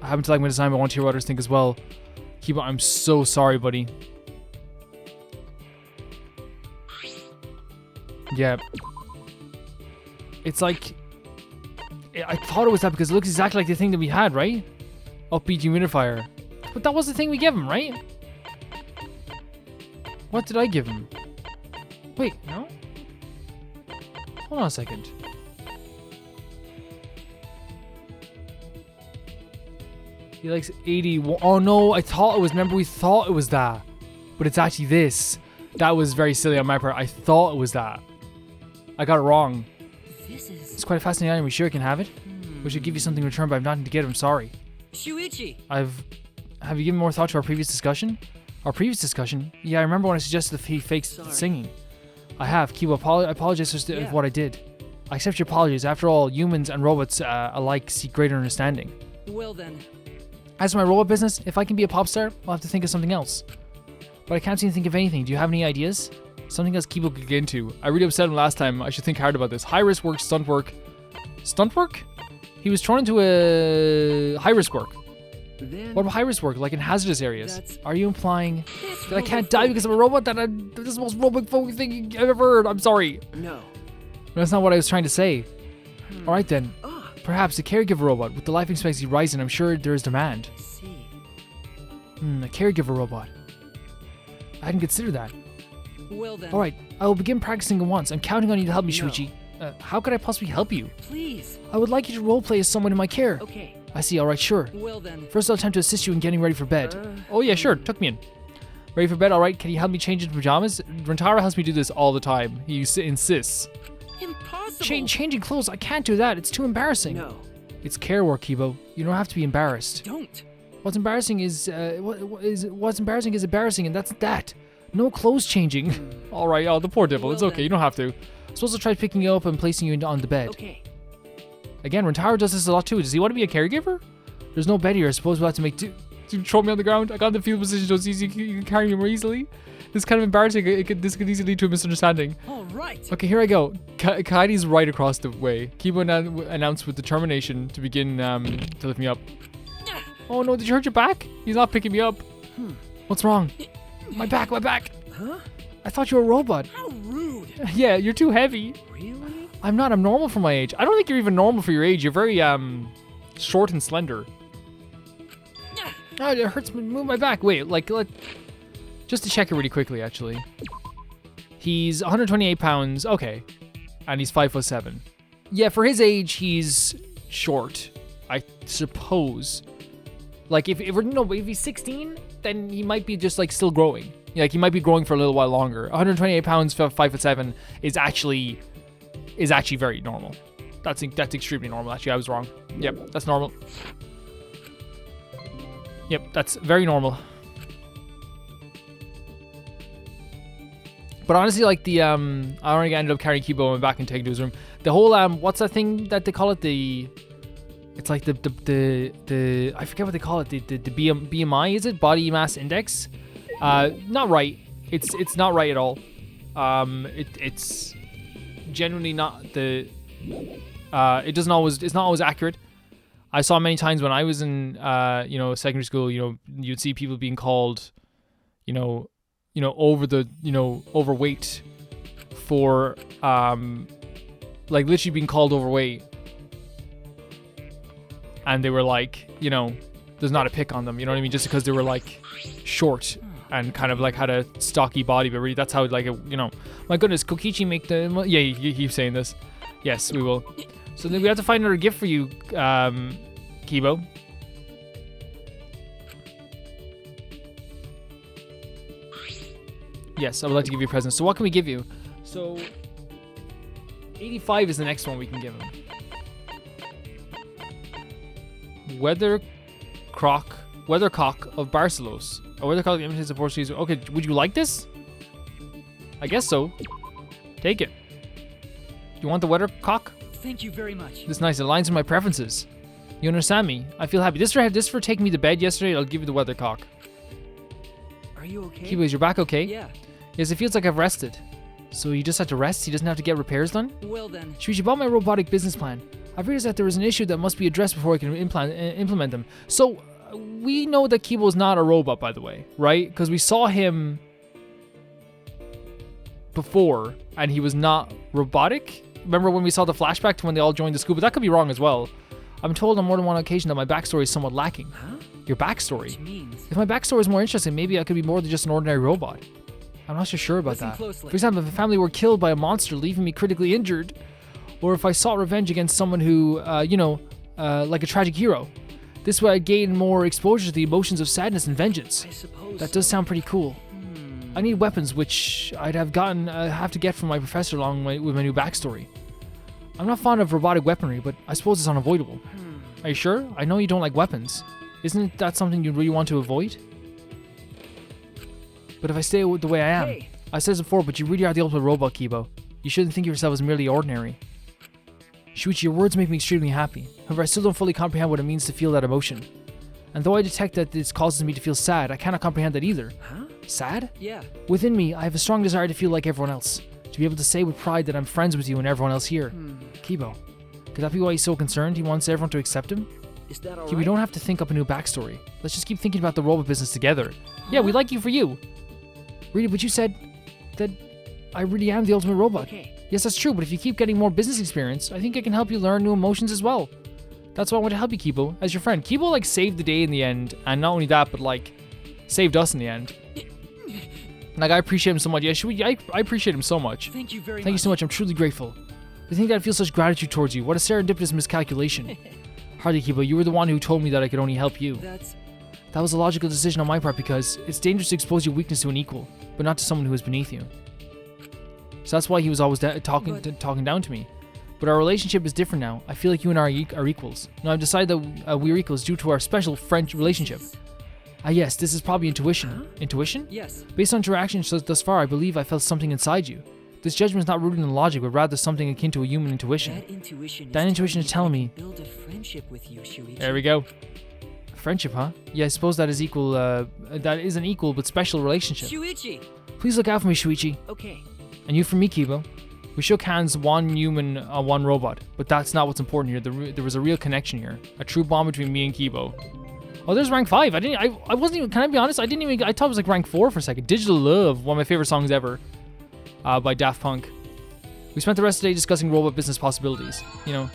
Speaker 1: I happen to like my design, but I want to hear what others think as well. Kibo, I'm so sorry, buddy. Yeah. It's like... I thought it was that because it looks exactly like the thing that we had, right? Upbeat humidifier. But that was the thing we gave him, right? What did I give him? Wait, no? Hold on a second. He likes 81. Oh no, I thought it was, remember we thought it was that. But it's actually this. That was very silly on my part. I thought it was that. I got it wrong. It's quite a fascinating item. We sure can have it? We should give you something in return, but I've nothing to get. I'm sorry.
Speaker 2: Shuichi!
Speaker 1: Have you given more thought to our previous discussion? Our previous discussion? Yeah, I remember when I suggested the fake singing. I have. Kibo, I apologize for what I did. I accept your apologies. After all, humans and robots alike seek greater understanding.
Speaker 2: Well then.
Speaker 1: As for my robot business, if I can be a pop star, I'll have to think of something else. But I can't seem to think of anything. Do you have any ideas? Something else Kibo could get into. I really upset him last time. I should think hard about this. High risk work, stunt work. Stunt work? He was thrown into a high risk work.
Speaker 2: Then
Speaker 1: What about high risk work, like in hazardous areas?
Speaker 2: That's-
Speaker 1: Are you implying
Speaker 2: this
Speaker 1: that I can't die because I'm a robot? This is the most robophobic thing I've ever heard. I'm sorry.
Speaker 2: No.
Speaker 1: That's not what I was trying to say. Alright then.
Speaker 2: Ah,
Speaker 1: Perhaps a caregiver robot. With the life expectancy rising, I'm sure there is demand.
Speaker 2: I see.
Speaker 1: A caregiver robot. I hadn't considered that.
Speaker 2: Well then.
Speaker 1: Alright, I will begin practicing at once. I'm counting on you to help me,
Speaker 2: No.
Speaker 1: Shuichi. How could I possibly help you?
Speaker 2: Please.
Speaker 1: I would like you to roleplay as someone in my care.
Speaker 2: Okay.
Speaker 1: I see, alright, sure.
Speaker 2: Well then.
Speaker 1: First I'll attempt to assist you in getting ready for bed.
Speaker 2: Uh,
Speaker 1: Oh yeah, sure, tuck me in. Ready for bed, alright. Can you help me change into pajamas? Rentaro helps me do this all the time. He insists.
Speaker 2: Impossible.
Speaker 1: Changing clothes, I can't do that. It's too embarrassing.
Speaker 2: No.
Speaker 1: It's care work, Kibo. You don't have to be embarrassed.
Speaker 2: Don't.
Speaker 1: What's embarrassing is embarrassing, and that's that. No clothes changing. All right, the poor devil. It's
Speaker 2: Well
Speaker 1: okay.
Speaker 2: then.
Speaker 1: You don't have to. Suppose I'll try picking you up and placing you on the bed.
Speaker 2: Okay.
Speaker 1: Again, Rentaro does this a lot too. Does he want to be a caregiver? There's no bed here. I suppose we'll have to make do. Throw me on the ground. I got in the field position so it's easy. You can carry me more easily. This is kind of embarrassing. This could easily lead to a misunderstanding.
Speaker 2: All right.
Speaker 1: Okay, here I go. Kaede's right across the way. Kibo announced with determination to begin to lift me up. Oh no, did you hurt your back? He's not picking me up. What's wrong? My back.
Speaker 2: Huh?
Speaker 1: I thought you were a robot.
Speaker 2: How rude.
Speaker 1: Yeah, you're too heavy.
Speaker 2: Really?
Speaker 1: I'm not. I'm normal for my age. I don't think you're even normal for your age. You're very short and slender. Oh, it hurts me. Move my back. Wait, just to check it really quickly, actually. He's 128 pounds. Okay, and he's 5'7". Yeah, for his age, he's short, I suppose. Like if he's 16, then he might be just like still growing. Like he might be growing for a little while longer. 128 pounds, 5'7" is actually very normal. That's extremely normal. Actually, I was wrong. Yep, that's normal. Yep, that's very normal. But honestly, like the I already ended up carrying Kibo back and taking to his room. The whole what's that thing that they call it? It's like the I forget what they call it. The BMI, is it? Body mass index? Not right. It's not right at all. It's genuinely not the. It's not always accurate. I saw many times when I was in secondary school. You'd see people being called, overweight for like literally being called overweight. And they were like, there's not a pick on them, you know what I mean? Just because they were like short and kind of like had a stocky body, but really that's how my goodness, Kokichi make the, yeah, you keep saying this. Yes, we will. So then we have to find another gift for you, Kibo. Yes, I would like to give you a present. So what can we give you? So 85 is the next one we can give him. Weathercock of Barcelos. A weathercock imitates the Portuguese. Okay, would you like this? I guess so. Take it. You want the weathercock?
Speaker 2: Thank you very much.
Speaker 1: This is nice. It aligns with my preferences. You understand me? I feel happy. This for taking me to bed yesterday. I'll give you the weathercock.
Speaker 2: Are you okay?
Speaker 1: Kibo, is your back okay?
Speaker 2: Yeah.
Speaker 1: Yes, it feels like I've rested. So you just had to rest? He doesn't have to get repairs done?
Speaker 2: Well then.
Speaker 1: Shuichi, about my robotic business plan. I've realized that there is an issue that must be addressed before I can implement them. So we know that Kibo is not a robot, by the way, right? Because we saw him before, and he was not robotic. remember when we saw the flashback to when they all joined the school, but that could be wrong as well. I'm told on more than one occasion that my backstory is somewhat lacking.
Speaker 2: Huh?
Speaker 1: Your backstory?
Speaker 2: Which means...
Speaker 1: If my backstory is more interesting, maybe I could be more than just an ordinary robot. I'm not so sure about
Speaker 2: Listen
Speaker 1: that.
Speaker 2: closely.
Speaker 1: For example, if a family were killed by a monster, leaving me critically injured, or if I sought revenge against someone who, like a tragic hero. This way I'd gain more exposure to the emotions of sadness and vengeance.
Speaker 2: I suppose
Speaker 1: That does sound pretty cool.
Speaker 2: Hmm.
Speaker 1: I need weapons, which I'd have to get from my professor along with my new backstory. I'm not fond of robotic weaponry, but I suppose it's unavoidable. Are you sure? I know you don't like weapons. Isn't that something you really want to avoid? But if I stay the way I am,
Speaker 2: Hey.
Speaker 1: I said this before, but you really are the ultimate robot, Kibo. You shouldn't think of yourself as merely ordinary. Shuichi, your words make me extremely happy. However, I still don't fully comprehend what it means to feel that emotion. And though I detect that this causes me to feel sad, I cannot comprehend that either.
Speaker 2: Huh?
Speaker 1: Sad?
Speaker 2: Yeah.
Speaker 1: Within me, I have a strong desire to feel like everyone else. To be able to say with pride that I'm friends with you and everyone else here. Kibo, could that be why he's so concerned? He wants everyone to accept him?
Speaker 2: Is that
Speaker 1: We
Speaker 2: alright?
Speaker 1: don't have to think up a new backstory. Let's just keep thinking about the robot business together. Yeah, we like you for you. Really, but you said that I really am the ultimate robot.
Speaker 2: Okay.
Speaker 1: Yes, that's true, but if you keep getting more business experience, I think I can help you learn new emotions as well. That's why I want to help you, Kibo, as your friend. Kibo, like, saved the day in the end, and not only that, but, like, saved us in the end. Like, I appreciate him so much. Yeah, I appreciate him so much.
Speaker 2: Thank you very
Speaker 1: Thank you
Speaker 2: much.
Speaker 1: so much. I'm truly grateful. To think that I feel such gratitude towards you. What a serendipitous miscalculation. Hardly, Kibo. You were the one who told me that I could only help you. That was a logical decision on my part because it's dangerous to expose your weakness to an equal, but not to someone who is beneath you. So that's why he was always talking down to me. But our relationship is different now. I feel like you and I are equals. Now I've decided that we're equals due to our special French relationship. Yes, this is probably intuition.
Speaker 2: Huh?
Speaker 1: Intuition?
Speaker 2: Yes.
Speaker 1: Based on interactions thus far, I believe I felt something inside you. This judgment is not rooted in logic, but rather something akin to a human intuition.
Speaker 2: That intuition
Speaker 1: is telling me.
Speaker 2: Build a friendship with you, Shuichi.
Speaker 1: There we go. Friendship, huh? Yeah, I suppose that is equal. That is an equal but special relationship.
Speaker 2: Shuichi.
Speaker 1: Please look out for me, Shuichi.
Speaker 2: Okay.
Speaker 1: And you for me, Kibo. We shook hands, one human, one robot. But that's not what's important here. There was a real connection here. A true bond between me and Kibo. Oh, there's rank 5. I wasn't even, can I be honest? I thought it was like rank 4 for a second. Digital Love, one of my favorite songs ever. By Daft Punk. We spent the rest of the day discussing robot business possibilities. You know,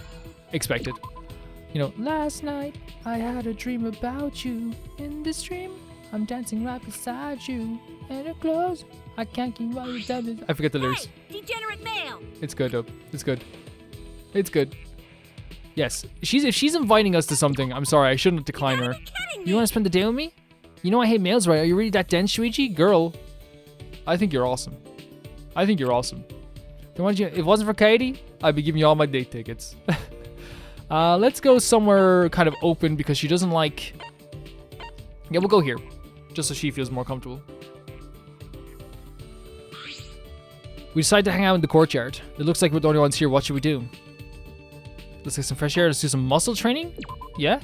Speaker 1: expected. You know, last night I had a dream about you. In this dream, I'm dancing right beside you. And it close. I can't keep all your damage. I forget the lyrics.
Speaker 4: Hey, degenerate male!
Speaker 1: It's good, though. It's good. It's good. Yes. If she's inviting us to something, I'm sorry, I shouldn't decline her. You want to spend the day with me? You know I hate males, right? Are you really that dense, Shuichi? Girl, I think you're awesome. I think you're awesome. If it wasn't for Kaede, I'd be giving you all my date tickets. Let's go somewhere kind of open because she doesn't like... Yeah, we'll go here. Just so she feels more comfortable. We decided to hang out in the courtyard. It looks like we're the only ones here. What should we do? Let's get some fresh air. Let's do some muscle training? Yeah?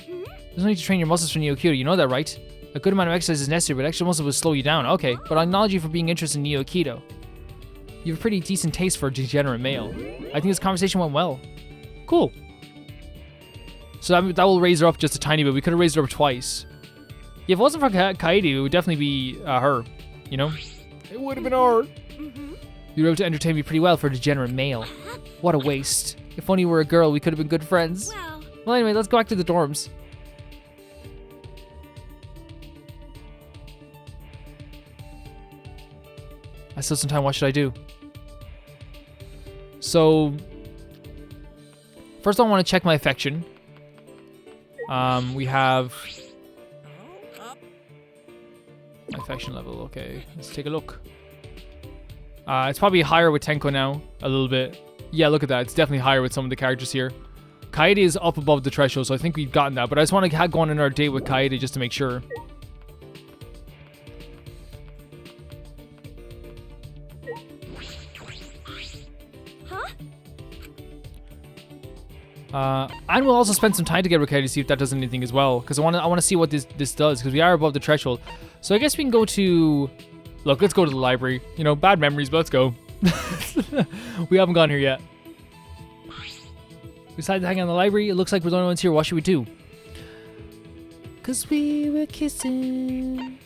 Speaker 1: There's no need to train your muscles for Neo Kido. You know that, right? A good amount of exercise is necessary, but extra muscle will slow you down. Okay, but I acknowledge you for being interested in Neo Kido. You have a pretty decent taste for a degenerate male. I think this conversation went well. Cool. So that will raise her up just a tiny bit. We could have raised her up twice. Yeah, if it wasn't for Kaede, it would definitely be her. You know? It would have been her. You were able to entertain me pretty well for a degenerate male. What a waste. If only you were a girl, we could have been good friends. Well, anyway, let's go back to the dorms. I still have some time. What should I do? So, first I want to check my affection. We have my affection level. Okay, let's take a look. It's probably higher with Tenko now, a little bit. Yeah, look at that. It's definitely higher with some of the characters here. Kaede is up above the threshold, so I think we've gotten that. But I just want to go on our date with Kaede just to make sure. And we'll also spend some time together with Kaede to see if that does anything as well. Because I want to see what this does, because we are above the threshold. So I guess we can go to... Look, let's go to the library. You know, bad memories, but let's go. We haven't gone here yet. We decided to hang out in the library. It looks like we're the only ones here. What should we do? Because we were kissing.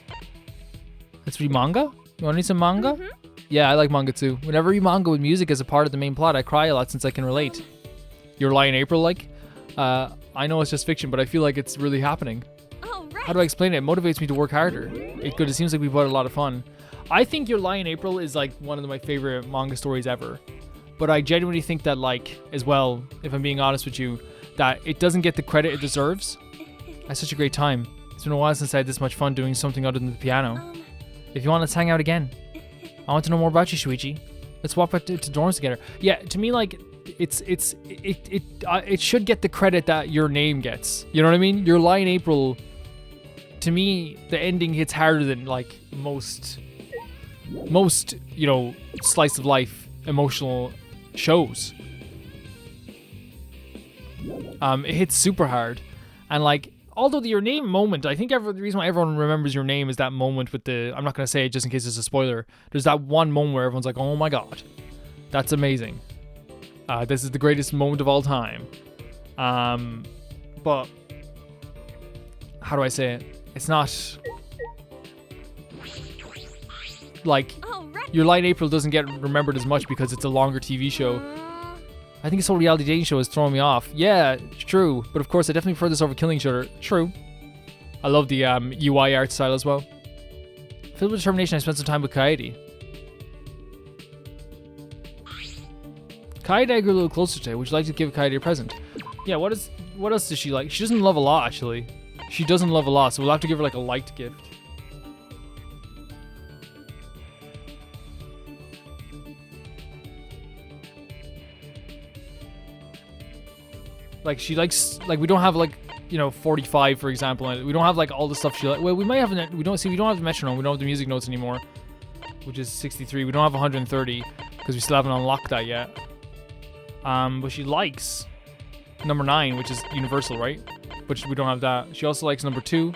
Speaker 1: Let's read manga? You want to read some manga? Yeah, I like manga too. Whenever you manga with music as a part of the main plot, I cry a lot since I can relate. Your Lie in April, like? I know it's just fiction, but I feel like it's really happening.
Speaker 2: Oh, right.
Speaker 1: How do I explain it? It motivates me to work harder. It seems like we've had a lot of fun. I think Your Lie in April is like one of my favorite manga stories ever. But I genuinely think that, like, as well, if I'm being honest with you, that it doesn't get the credit it deserves. I had such a great time. It's been a while since I had this much fun doing something other than the piano. If you want, let's hang out again. I want to know more about you, Shuichi. Let's walk back to dorms together. Yeah, to me, like, it should get the credit that your name gets. You know what I mean? Your Lie in April, to me, the ending hits harder than, like, most, you know, slice of life emotional shows. It hits super hard. And, like, although the Your Name moment, I think the reason why everyone remembers Your Name is that moment with the, I'm not going to say it just in case it's a spoiler. There's that one moment where everyone's like, oh my god, that's amazing. This is the greatest moment of all time. But how do I say it? It's not like Your Lie in April doesn't get remembered as much because it's a longer TV show. I think this whole reality dating show is throwing me off. Yeah, true. But of course, I definitely prefer this over killing each other. True. I love the UI art style as well. Filled with determination, I spent some time with Kaede. Kaede I grew a little closer to. Would you like to give Kaede a present? Yeah, what else does she like? She doesn't love a lot, actually. She doesn't love a lot, so we'll have to give her like a liked gift. Like, she likes, like, we don't have, like, you know, 45, for example, and we don't have, like, all the stuff she like. Well, we might have, we don't have the metronome, we don't have the music notes anymore, which is 63. We don't have 130, because we still haven't unlocked that yet. But she likes number 9, which is universal, right? But we don't have that. She also likes number 2.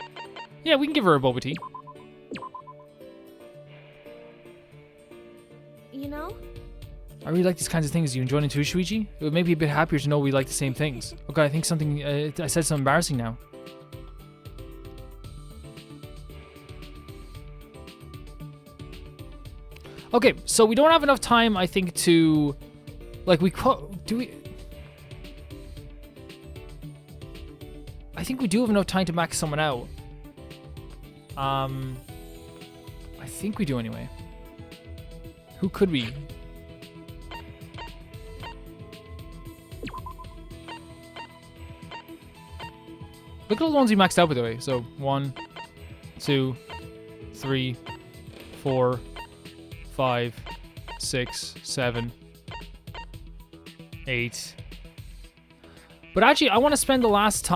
Speaker 1: Yeah, we can give her a boba tea.
Speaker 2: You know?
Speaker 1: I really like these kinds of things. You enjoying it too, Shuichi? It would make me a bit happier to know we like the same things. Okay, I think something, I said something embarrassing now. Okay, so we don't have enough time, I think, to, like, I think we do have enough time to max someone out. I think we do anyway. Who could we? Look at all the ones we maxed out, by the way. So 1, 2, 3, 4, 5, 6, 7, 8. But actually, I want to spend the last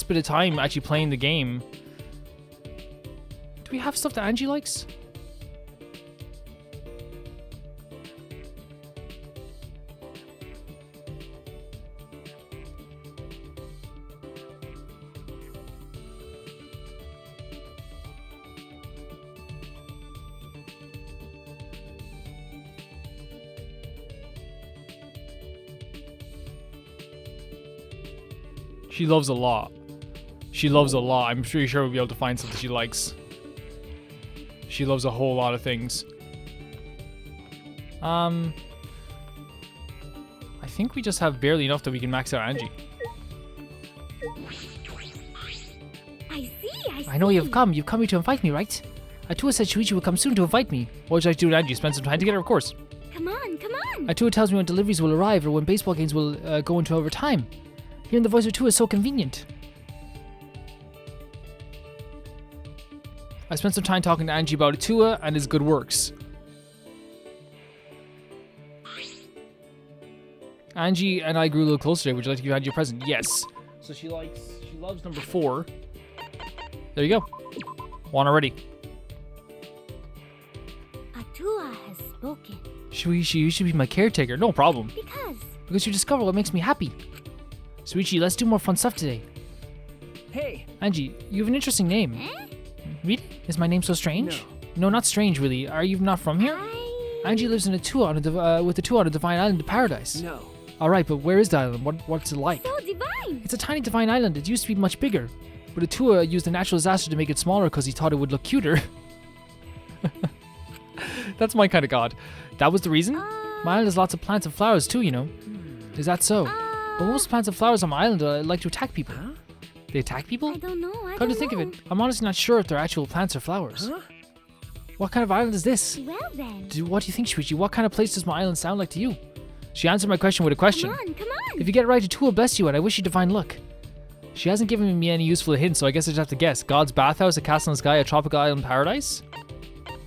Speaker 1: bit of time actually playing the game. Do we have stuff that Angie likes? She loves a lot. She loves a lot. I'm pretty sure we'll be able to find something she likes. She loves a whole lot of things. I think we just have barely enough that we can max out Angie.
Speaker 2: I see.
Speaker 1: I know you've come. You've come here to invite me, right? Atua said Shuichi would come soon to invite me. What would you like to do with Angie? Spend some time together, of course.
Speaker 2: Come on, come on.
Speaker 1: Atua tells me when deliveries will arrive or when baseball games will go into overtime. Hearing the voice of Atua is so convenient. I spent some time talking to Angie about Atua and his good works. Angie and I grew a little closer today. Would you like to give Angie a present? Yes. So she loves number 4. There you go. One already.
Speaker 2: Atua has spoken.
Speaker 1: Shuichi, you should be my caretaker. No problem. Because you discover what makes me happy. Shuichi, let's do more fun stuff today.
Speaker 4: Hey.
Speaker 1: Angie, you have an interesting name. Really? Is my name so strange? No, not strange, really. Are you not from here? Angie lives in with Atua on a divine island of paradise.
Speaker 4: No.
Speaker 1: Alright, but where is the island? What's it like?
Speaker 2: So divine.
Speaker 1: It's a tiny divine island. It used to be much bigger. But Atua used a natural disaster to make it smaller because he thought it would look cuter. That's my kind of god. That was the reason? My island has lots of plants and flowers too, you know. Is that so? But most plants and flowers on my island like to attack people. They attack people?
Speaker 2: I don't know.
Speaker 1: Come to think of it, I'm honestly not sure if they're actual plants or flowers. What kind of island is this?
Speaker 2: Well then.
Speaker 1: What do you think, Shuichi? What kind of place does my island sound like to you? She answered my question with a question.
Speaker 2: Come on.
Speaker 1: If you get it right, Atua will bless you and I wish you divine luck. She hasn't given me any useful hints, so I guess I just have to guess. God's bathhouse, a castle in the sky, a tropical island paradise?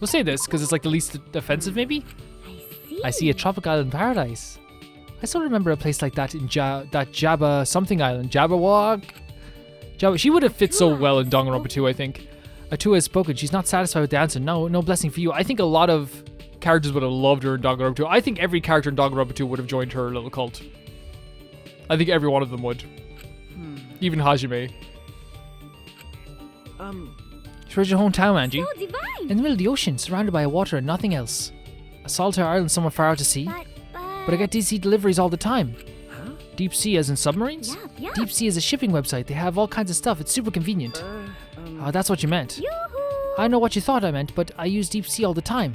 Speaker 1: We'll say this, because it's like the least offensive, maybe? I see a tropical island paradise. I still remember a place like that in that Jabba something island. Jabberwock? Jabba. She would have fit so well in Danganronpa 2, I think. Atua has spoken. She's not satisfied with the answer. No blessing for you. I think a lot of characters would have loved her in Danganronpa 2. I think every character in Danganronpa 2 would have joined her little cult. I think every one of them would. Even Hajime. Where's your hometown, Angie?
Speaker 2: So divine.
Speaker 1: In the middle of the ocean, surrounded by water and nothing else. A solitary island somewhere far out to sea. But I get deep sea deliveries all the time. Deep sea as in submarines?
Speaker 2: Yeah.
Speaker 1: Deep sea is a shipping website. They have all kinds of stuff. It's super convenient. That's what you meant.
Speaker 2: Yoo-hoo.
Speaker 1: I know what you thought I meant, but I use deep sea all the time.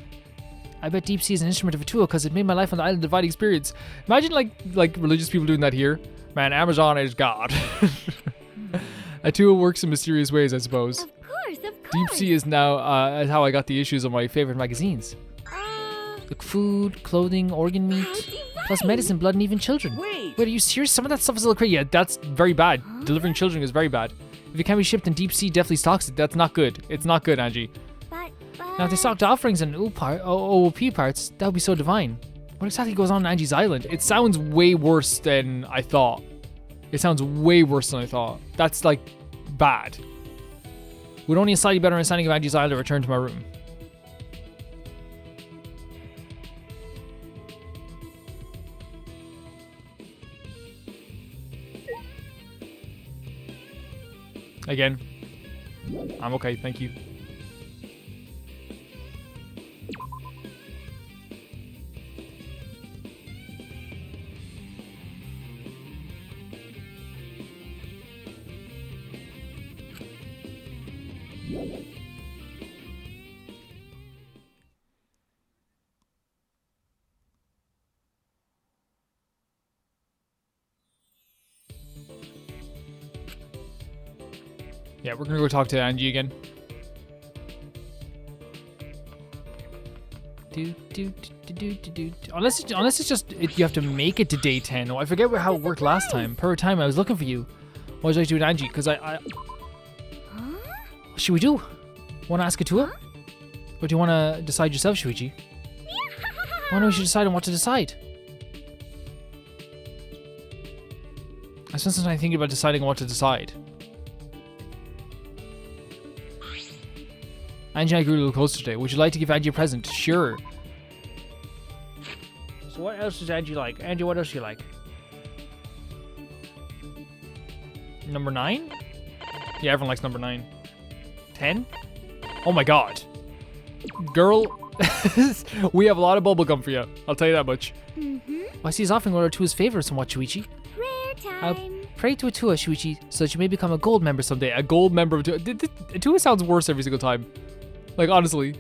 Speaker 1: I bet deep sea is an instrument of Atua because it made my life on the island a dividing experience. Imagine like religious people doing that here. Man, Amazon is God. Atua works in mysterious ways, I suppose.
Speaker 2: Of course.
Speaker 1: Deep sea is now how I got the issues of my favorite magazines. Like food, clothing, organ meat, plus medicine, blood, and even children.
Speaker 4: Wait,
Speaker 1: are you serious? Some of that stuff is a little crazy. Yeah, that's very bad. Delivering children is very bad. If it can be shipped in deep sea, definitely stocks it. That's not good. It's not good, Angie.
Speaker 2: But
Speaker 1: Now, if they stocked offerings and OOP parts, that would be so divine. What exactly goes on Angie's island? It sounds way worse than I thought. It sounds way worse than I thought. That's like bad. With only a slightly better understanding of Angie's island, I return to my room. Again, I'm okay, thank you. Yeah, we're gonna go talk to Angie again. Unless it's just you have to make it to day 10. Oh, I forget how it worked last time. Per time I was looking for you. What was I doing, Angie? Because what should we do? Want to ask Atua? Or do you want to decide yourself, Shuichi? Why don't we should decide on what to decide? I spent some time thinking about deciding on what to decide. Angie and I grew a little closer today. Would you like to give Angie a present? Sure. So what else does Angie like? Angie, what else do you like? Number 9? Yeah, everyone likes number 9. 10? Oh my god. Girl, we have a lot of bubblegum for you. I'll tell you that much. I see he's offering one or two of his favorites and what, Shuichi?
Speaker 2: Prayer time.
Speaker 1: Pray to Atua, Shuichi, so that you may become a gold member someday. A gold member of Atua. Atua sounds worse every single time. Like, honestly.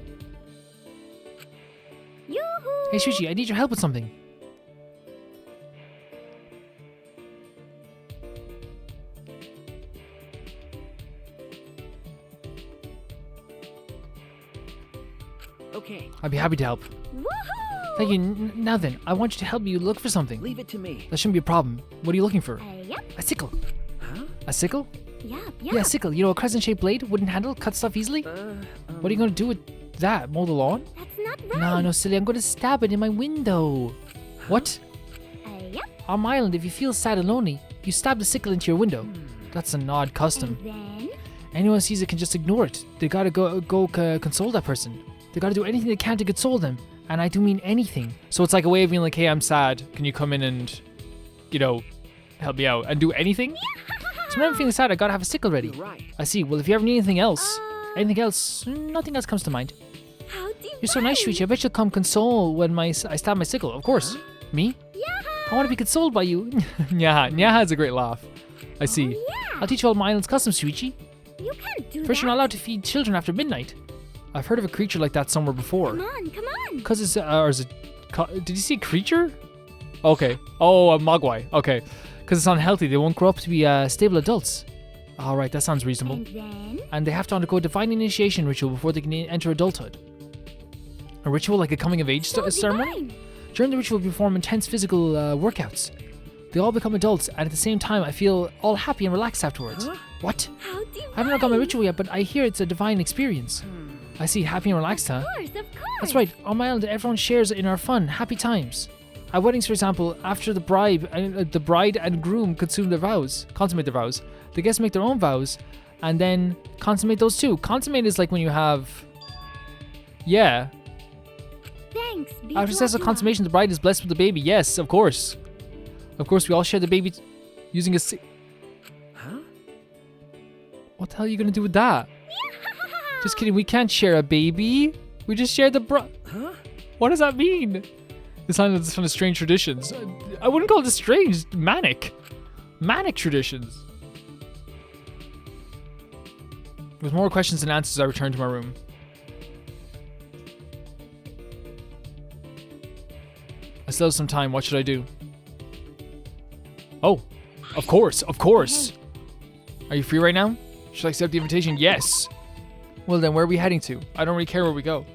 Speaker 2: Yoo-hoo.
Speaker 1: Hey, Shuichi, I need your help with something.
Speaker 4: okay,
Speaker 1: I'd be happy to help.
Speaker 2: Woohoo.
Speaker 1: Thank you. Now then, I want you to help me look for something.
Speaker 4: leave it to me.
Speaker 1: That shouldn't be a problem. What are you looking for?
Speaker 2: Yep.
Speaker 1: A sickle.
Speaker 4: Huh?
Speaker 1: A sickle?
Speaker 2: Yep.
Speaker 1: Yeah, a sickle. You know, a crescent-shaped blade, wooden handle, cut stuff easily. What are you going to do with that? Mow the lawn?
Speaker 2: That's not right.
Speaker 1: No, silly. I'm going to stab it in my window. What?
Speaker 2: Yep.
Speaker 1: On my island, if you feel sad and lonely, you stab the sickle into your window. That's an odd custom.
Speaker 2: And then.
Speaker 1: Anyone who sees it can just ignore it. They gotta go console that person. They gotta do anything they can to console them. And I do mean anything. So it's like a way of being like, hey, I'm sad. Can you come in and, you know, help me out? And do anything? So when I'm feeling sad, I gotta have a sickle ready.
Speaker 4: You're right.
Speaker 1: I see. Well, if you ever need anything else, nothing else comes to mind.
Speaker 2: How do
Speaker 1: You're so nice, Shuichi. I bet you'll come console when I stab my sickle. Of course. Me? I want to be consoled by you. Nyaha has a great laugh. I see.
Speaker 2: Yeah.
Speaker 1: I'll teach you all my island's customs, Shuichi.
Speaker 2: You can't do
Speaker 1: First,
Speaker 2: that.
Speaker 1: you're not allowed to feed children after midnight. I've heard of a creature like that somewhere before.
Speaker 2: Come on, come on.
Speaker 1: Cause it's or is it? Did you see creature? Okay. Oh, a mogwai. Okay. Cause it's unhealthy. They won't grow up to be stable adults. All right, that sounds reasonable.
Speaker 2: And then?
Speaker 1: And they have to undergo a divine initiation ritual before they can enter adulthood. A ritual like a coming of age
Speaker 2: So
Speaker 1: ceremony.
Speaker 2: divine.
Speaker 1: During the ritual, we perform intense physical workouts. They all become adults, and at the same time, I feel all happy and relaxed afterwards.
Speaker 4: Huh?
Speaker 1: What?
Speaker 2: How divine.
Speaker 1: I haven't done my ritual yet, but I hear it's a divine experience. I see, happy and relaxed, huh?
Speaker 2: Of course, of course.
Speaker 1: That's right. On my island, everyone shares in our fun, happy times. At weddings, for example, after the bride and groom consummate their vows, the guests make their own vows, and then consummate those too. Consummate is like when you have, yeah.
Speaker 2: Thanks. Be
Speaker 1: After successful consummation, the bride is blessed with the baby. Yes, of course. Of course, we all share the baby using a.
Speaker 4: Huh?
Speaker 1: What the hell are you gonna do with that? Just kidding. We can't share a baby. We just share the
Speaker 4: Huh?
Speaker 1: What does that mean? This sounds kind of strange traditions. I wouldn't call it strange. Manic traditions. With more questions than answers, I return to my room. I still have some time. What should I do? Oh, of course. Are you free right now? Should I accept the invitation? Yes. Well then, where are we heading to? I don't really care where we go.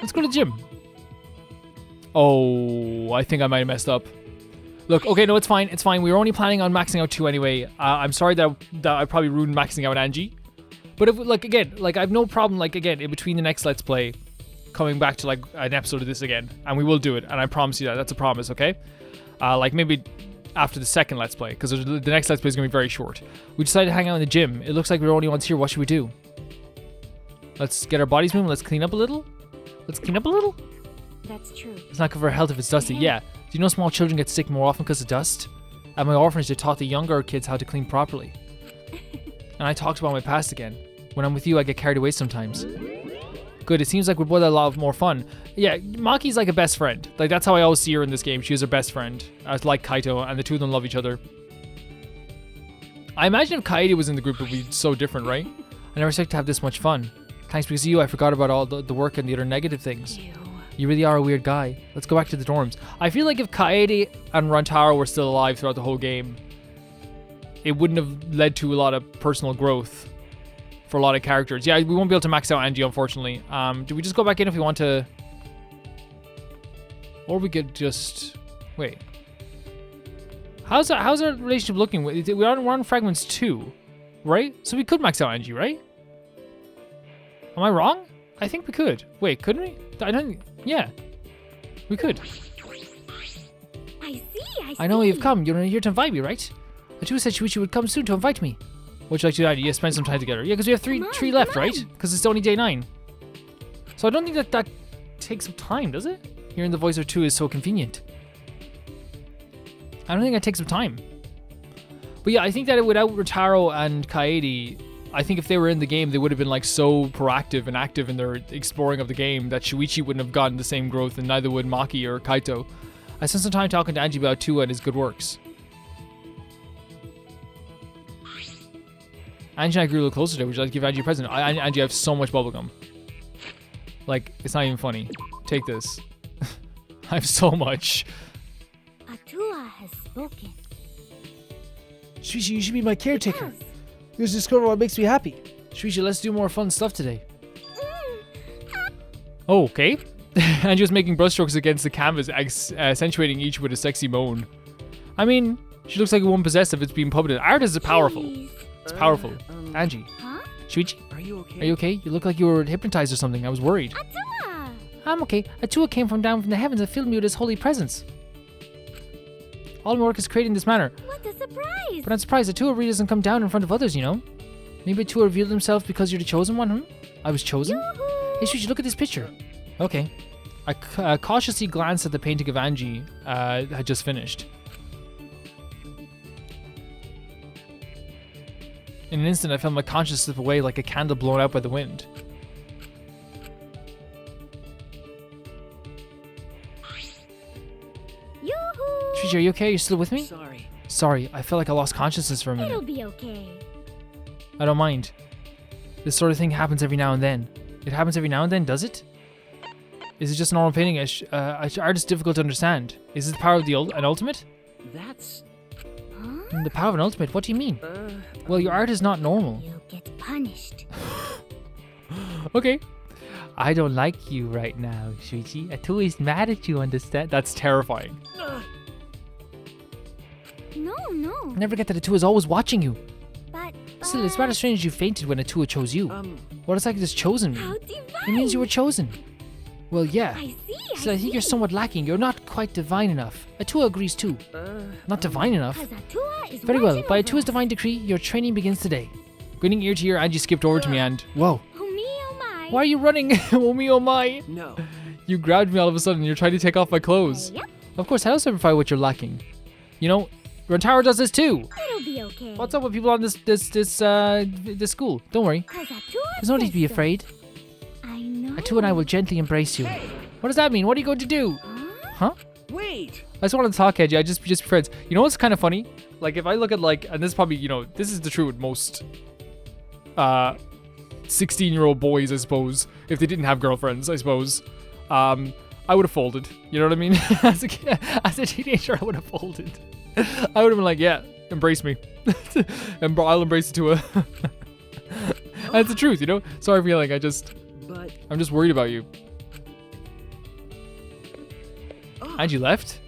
Speaker 1: Let's go to the gym. Oh, I think I might have messed up. Look, okay, no, it's fine. We were only planning on maxing out 2 anyway. I'm sorry that I probably ruined maxing out Angie. But if, I have no problem, in between the next Let's Play, coming back to, an episode of this again. And we will do it, and I promise you that. That's a promise, okay? Maybe after the second Let's Play, because the next Let's Play is going to be very short. We decided to hang out in the gym. It looks like we're the only ones here. What should we do? Let's get our bodies moving. Let's clean up a little.
Speaker 2: That's true.
Speaker 1: It's not good for our health if it's dusty. Yeah. Do you know small children get sick more often because of dust? At my orphanage, they taught the younger kids how to clean properly. And I talked about my past again. When I'm with you, I get carried away sometimes. Good, it seems like we're both a lot more fun. Yeah, Maki's like a best friend. That's how I always see her in this game. She is her best friend. Like Kaito, and the two of them love each other. I imagine if Kaede was in the group, it would be so different, right? I never expected to have this much fun. Thanks because of you, I forgot about all the work and the other negative things.
Speaker 2: Ew.
Speaker 1: You really are a weird guy. Let's go back to the dorms. I feel like if Kaede and Rantaro were still alive throughout the whole game, it wouldn't have led to a lot of personal growth for a lot of characters. Yeah, we won't be able to max out Angie, unfortunately. Do we just go back in if we want to? Or we could just... Wait. How's our relationship looking? We're on fragments 2, right? So we could max out Angie, right? Am I wrong? I think we could. Wait, couldn't we? I don't... Yeah. We could.
Speaker 2: I see.
Speaker 1: I know you've come. You're here to invite me, right? Atu said she wished you would come soon to invite me. What would you like to do, Angie? Yeah, spend some time together. Yeah, because we have three left, right? Because it's only day 9. So I don't think that takes some time, does it? Hearing the voice of Atu is so convenient. I don't think that takes some time. But yeah, I think that without Rotaro and Kaede, I think if they were in the game, they would have been so proactive and active in their exploring of the game that Shuichi wouldn't have gotten the same growth, and neither would Maki or Kaito. I spent some time talking to Angie about Tua and his good works. Angie and I grew a little closer today. Would you like to give Angie a present? Angie, I have so much bubblegum. It's not even funny. Take this. I have so much.
Speaker 2: Atua has spoken.
Speaker 1: Shuichi, you should be my caretaker.
Speaker 2: Yes.
Speaker 1: You just discover what makes me happy. Shuichi, let's do more fun stuff today. Oh, okay. Angie was making brushstrokes against the canvas, accentuating each with a sexy moan. I mean, she looks like a woman possessed if it's being puppeted. Art is powerful.
Speaker 2: Jeez.
Speaker 1: It's powerful. Angie.
Speaker 2: Huh?
Speaker 1: Shuichi,
Speaker 4: Are you okay?
Speaker 1: are you okay? You look like you were hypnotized or something. I was worried.
Speaker 2: Atua!
Speaker 1: I'm okay. Atua came down from the heavens and filled me with his holy presence. All my work is created in this manner.
Speaker 2: What a surprise!
Speaker 1: But I'm surprised Atua really doesn't come down in front of others, you know? Maybe Atua revealed himself because you're the chosen one, I was chosen?
Speaker 2: Yoo-hoo!
Speaker 1: Hey, Shuichi, look at this picture. Okay. I cautiously glanced at the painting of Angie had just finished. In an instant, I felt my conscience slip away like a candle blown out by the wind.
Speaker 2: Yoo-hoo!
Speaker 1: Shuichi, are you okay? You're still with me?
Speaker 4: Sorry.
Speaker 1: Sorry, I felt like I lost consciousness for a
Speaker 2: It'll
Speaker 1: minute.
Speaker 2: be okay.
Speaker 1: I don't mind. This sort of thing happens every now and then. It happens every now and then, does it? Is it just normal painting? Art is difficult to understand. Is it the power of an ultimate?
Speaker 4: That's...
Speaker 2: Huh?
Speaker 1: The power of an ultimate? What do you mean? Well, your art is not normal.
Speaker 2: You'll get punished.
Speaker 1: Okay. I don't like you right now, Shuichi. Atua is mad at you, understand? That's terrifying.
Speaker 2: No.
Speaker 1: Never get that Atua is always watching you.
Speaker 2: But
Speaker 1: Still, it's rather strange you fainted when Atua chose you. What does like this chosen mean?
Speaker 2: how divine!
Speaker 1: It means you were chosen. Well, yeah.
Speaker 2: I see.
Speaker 1: Still, I think you're somewhat lacking. You're not quite divine enough. Atua agrees too. Not divine enough.
Speaker 2: Because Atua is
Speaker 1: Very well.
Speaker 2: watching
Speaker 1: By
Speaker 2: over
Speaker 1: Atua's
Speaker 2: us.
Speaker 1: divine decree, your training begins today. Grinning ear to ear, Angie skipped over to me and... Whoa.
Speaker 2: Oh me, oh my.
Speaker 1: Why are you running? Oh me, oh my.
Speaker 4: No.
Speaker 1: You grabbed me all of a sudden. You're trying to take off my clothes.
Speaker 2: Yep,
Speaker 1: Of course, I'll simplify what you're lacking. You know, Rentaro does this too.
Speaker 2: it'll be okay.
Speaker 1: What's up with people on this school? Don't worry.
Speaker 2: 'Cause Atua
Speaker 1: There's no need to be
Speaker 2: says so.
Speaker 1: afraid.
Speaker 2: I know.
Speaker 1: Atua and I will gently embrace you. What does that mean? What are you going to do? Huh?
Speaker 4: Wait.
Speaker 1: I just wanted to talk, Angie. I just be friends. You know what's kind of funny? Like if I look at like, and this is probably, you know, this is the truth with most 16-year-old boys, I suppose, if they didn't have girlfriends, I suppose. I would have folded. You know what I mean? As a teenager, I would have folded. I would have been like, yeah, embrace me. And I'll embrace Atua. That's the truth, you know? Sorry for yelling.
Speaker 4: But...
Speaker 1: I'm just worried about you. Angie left?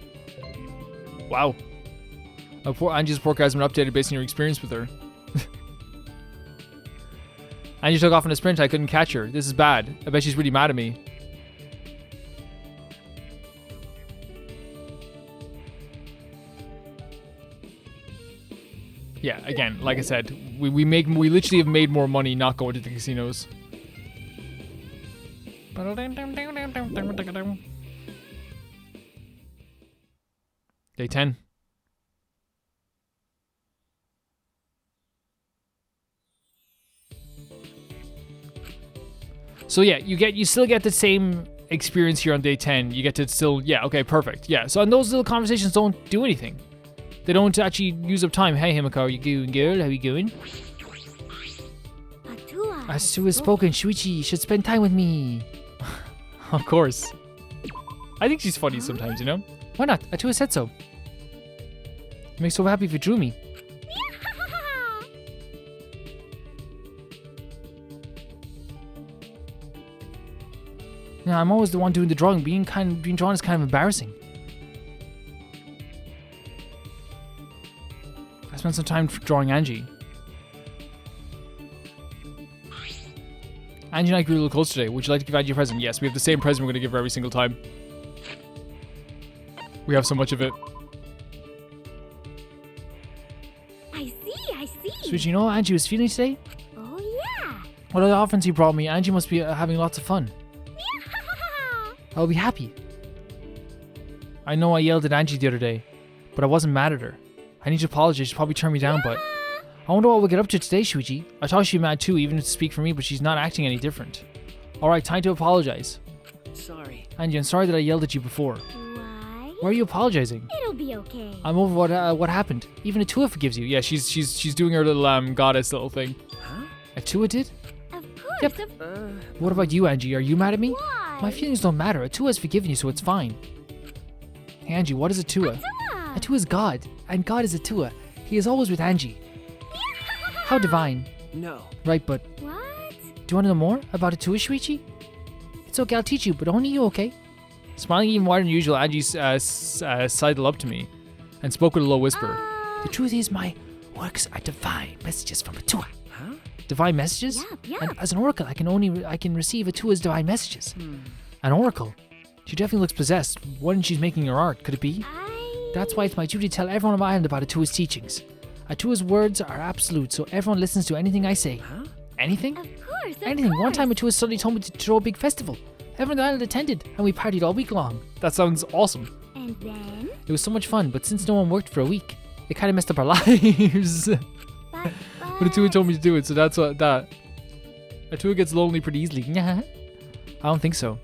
Speaker 1: Wow. Angie's report has been updated based on your experience with her. Angie took off in a sprint. I couldn't catch her. This is bad. I bet she's really mad at me. Yeah, again, like I said, we literally have made more money not going to the casinos. Day 10. So yeah, you still get the same experience here on day 10. You get to still, yeah, okay, perfect. Yeah, so and those little conversations don't do anything. They don't actually use up time. Hey Himiko, how you doing, girl? How you going?
Speaker 2: Atua
Speaker 1: As to has spoken, Shuichi should spend time with me. Of course. I think she's funny sometimes, you know? Why not? Atua said so. It makes me so happy if you drew me. Yeah, I'm always the one doing the drawing. Being drawn is kind of embarrassing. I spent some time drawing Angie. Angie and I grew a little close today. Would you like to give Angie a present? Yes, we have the same present we're going to give her every single time. We have so much of it.
Speaker 2: I see.
Speaker 1: Sweet, you know how Angie was feeling today?
Speaker 2: Oh yeah.
Speaker 1: What other offerings you brought me? Angie must be having lots of fun. I'll be happy. I know I yelled at Angie the other day, but I wasn't mad at her. I need to apologize. She probably turned me down, but I wonder what we'll get up to today, Shuichi. I thought she'd be mad too, even to speak for me, but she's not acting any different. Alright, time to apologize.
Speaker 4: Sorry.
Speaker 1: Angie, I'm sorry that I yelled at you before.
Speaker 2: Why?
Speaker 1: Why are you apologizing?
Speaker 2: It'll be okay.
Speaker 1: I'm over what happened. Even Atua forgives you. Yeah, she's doing her little goddess little thing.
Speaker 4: Huh?
Speaker 1: Atua did?
Speaker 2: Of course.
Speaker 1: Yep. What about you, Angie? Are you mad at me?
Speaker 2: Why?
Speaker 1: My feelings don't matter. Atua has forgiven you, so it's fine. Hey, Angie, what is Atua?
Speaker 2: Atua.
Speaker 1: Atua is God, and God is Atua. He is always with Angie. How divine.
Speaker 4: No.
Speaker 1: Right, but
Speaker 2: What?
Speaker 1: do you want to know more about Atua, Shuichi? It's okay, I'll teach you, but only you, okay? Smiling even wider than usual, Angie sidled up to me and spoke with a low whisper. The truth is, my works are divine messages from Atua.
Speaker 4: Huh?
Speaker 1: Divine messages?
Speaker 2: Yup.
Speaker 1: And as an oracle, I can receive Atua's divine messages. An oracle? She definitely looks possessed. When she's making her art, could it be? That's why it's my duty to tell everyone on my island about Atua's teachings. Atua's words are absolute, so everyone listens to anything I say.
Speaker 4: Huh?
Speaker 1: Anything?
Speaker 2: Of course.
Speaker 1: Anything. One time Atua suddenly told me to throw a big festival. Everyone on the island attended, and we partied all week long. That sounds awesome.
Speaker 2: And then?
Speaker 1: It was so much fun, but since no one worked for a week, it kind of messed up our lives.
Speaker 2: But
Speaker 1: But Atua told me to do it, so that's what that. Atua gets lonely pretty easily. I don't think so.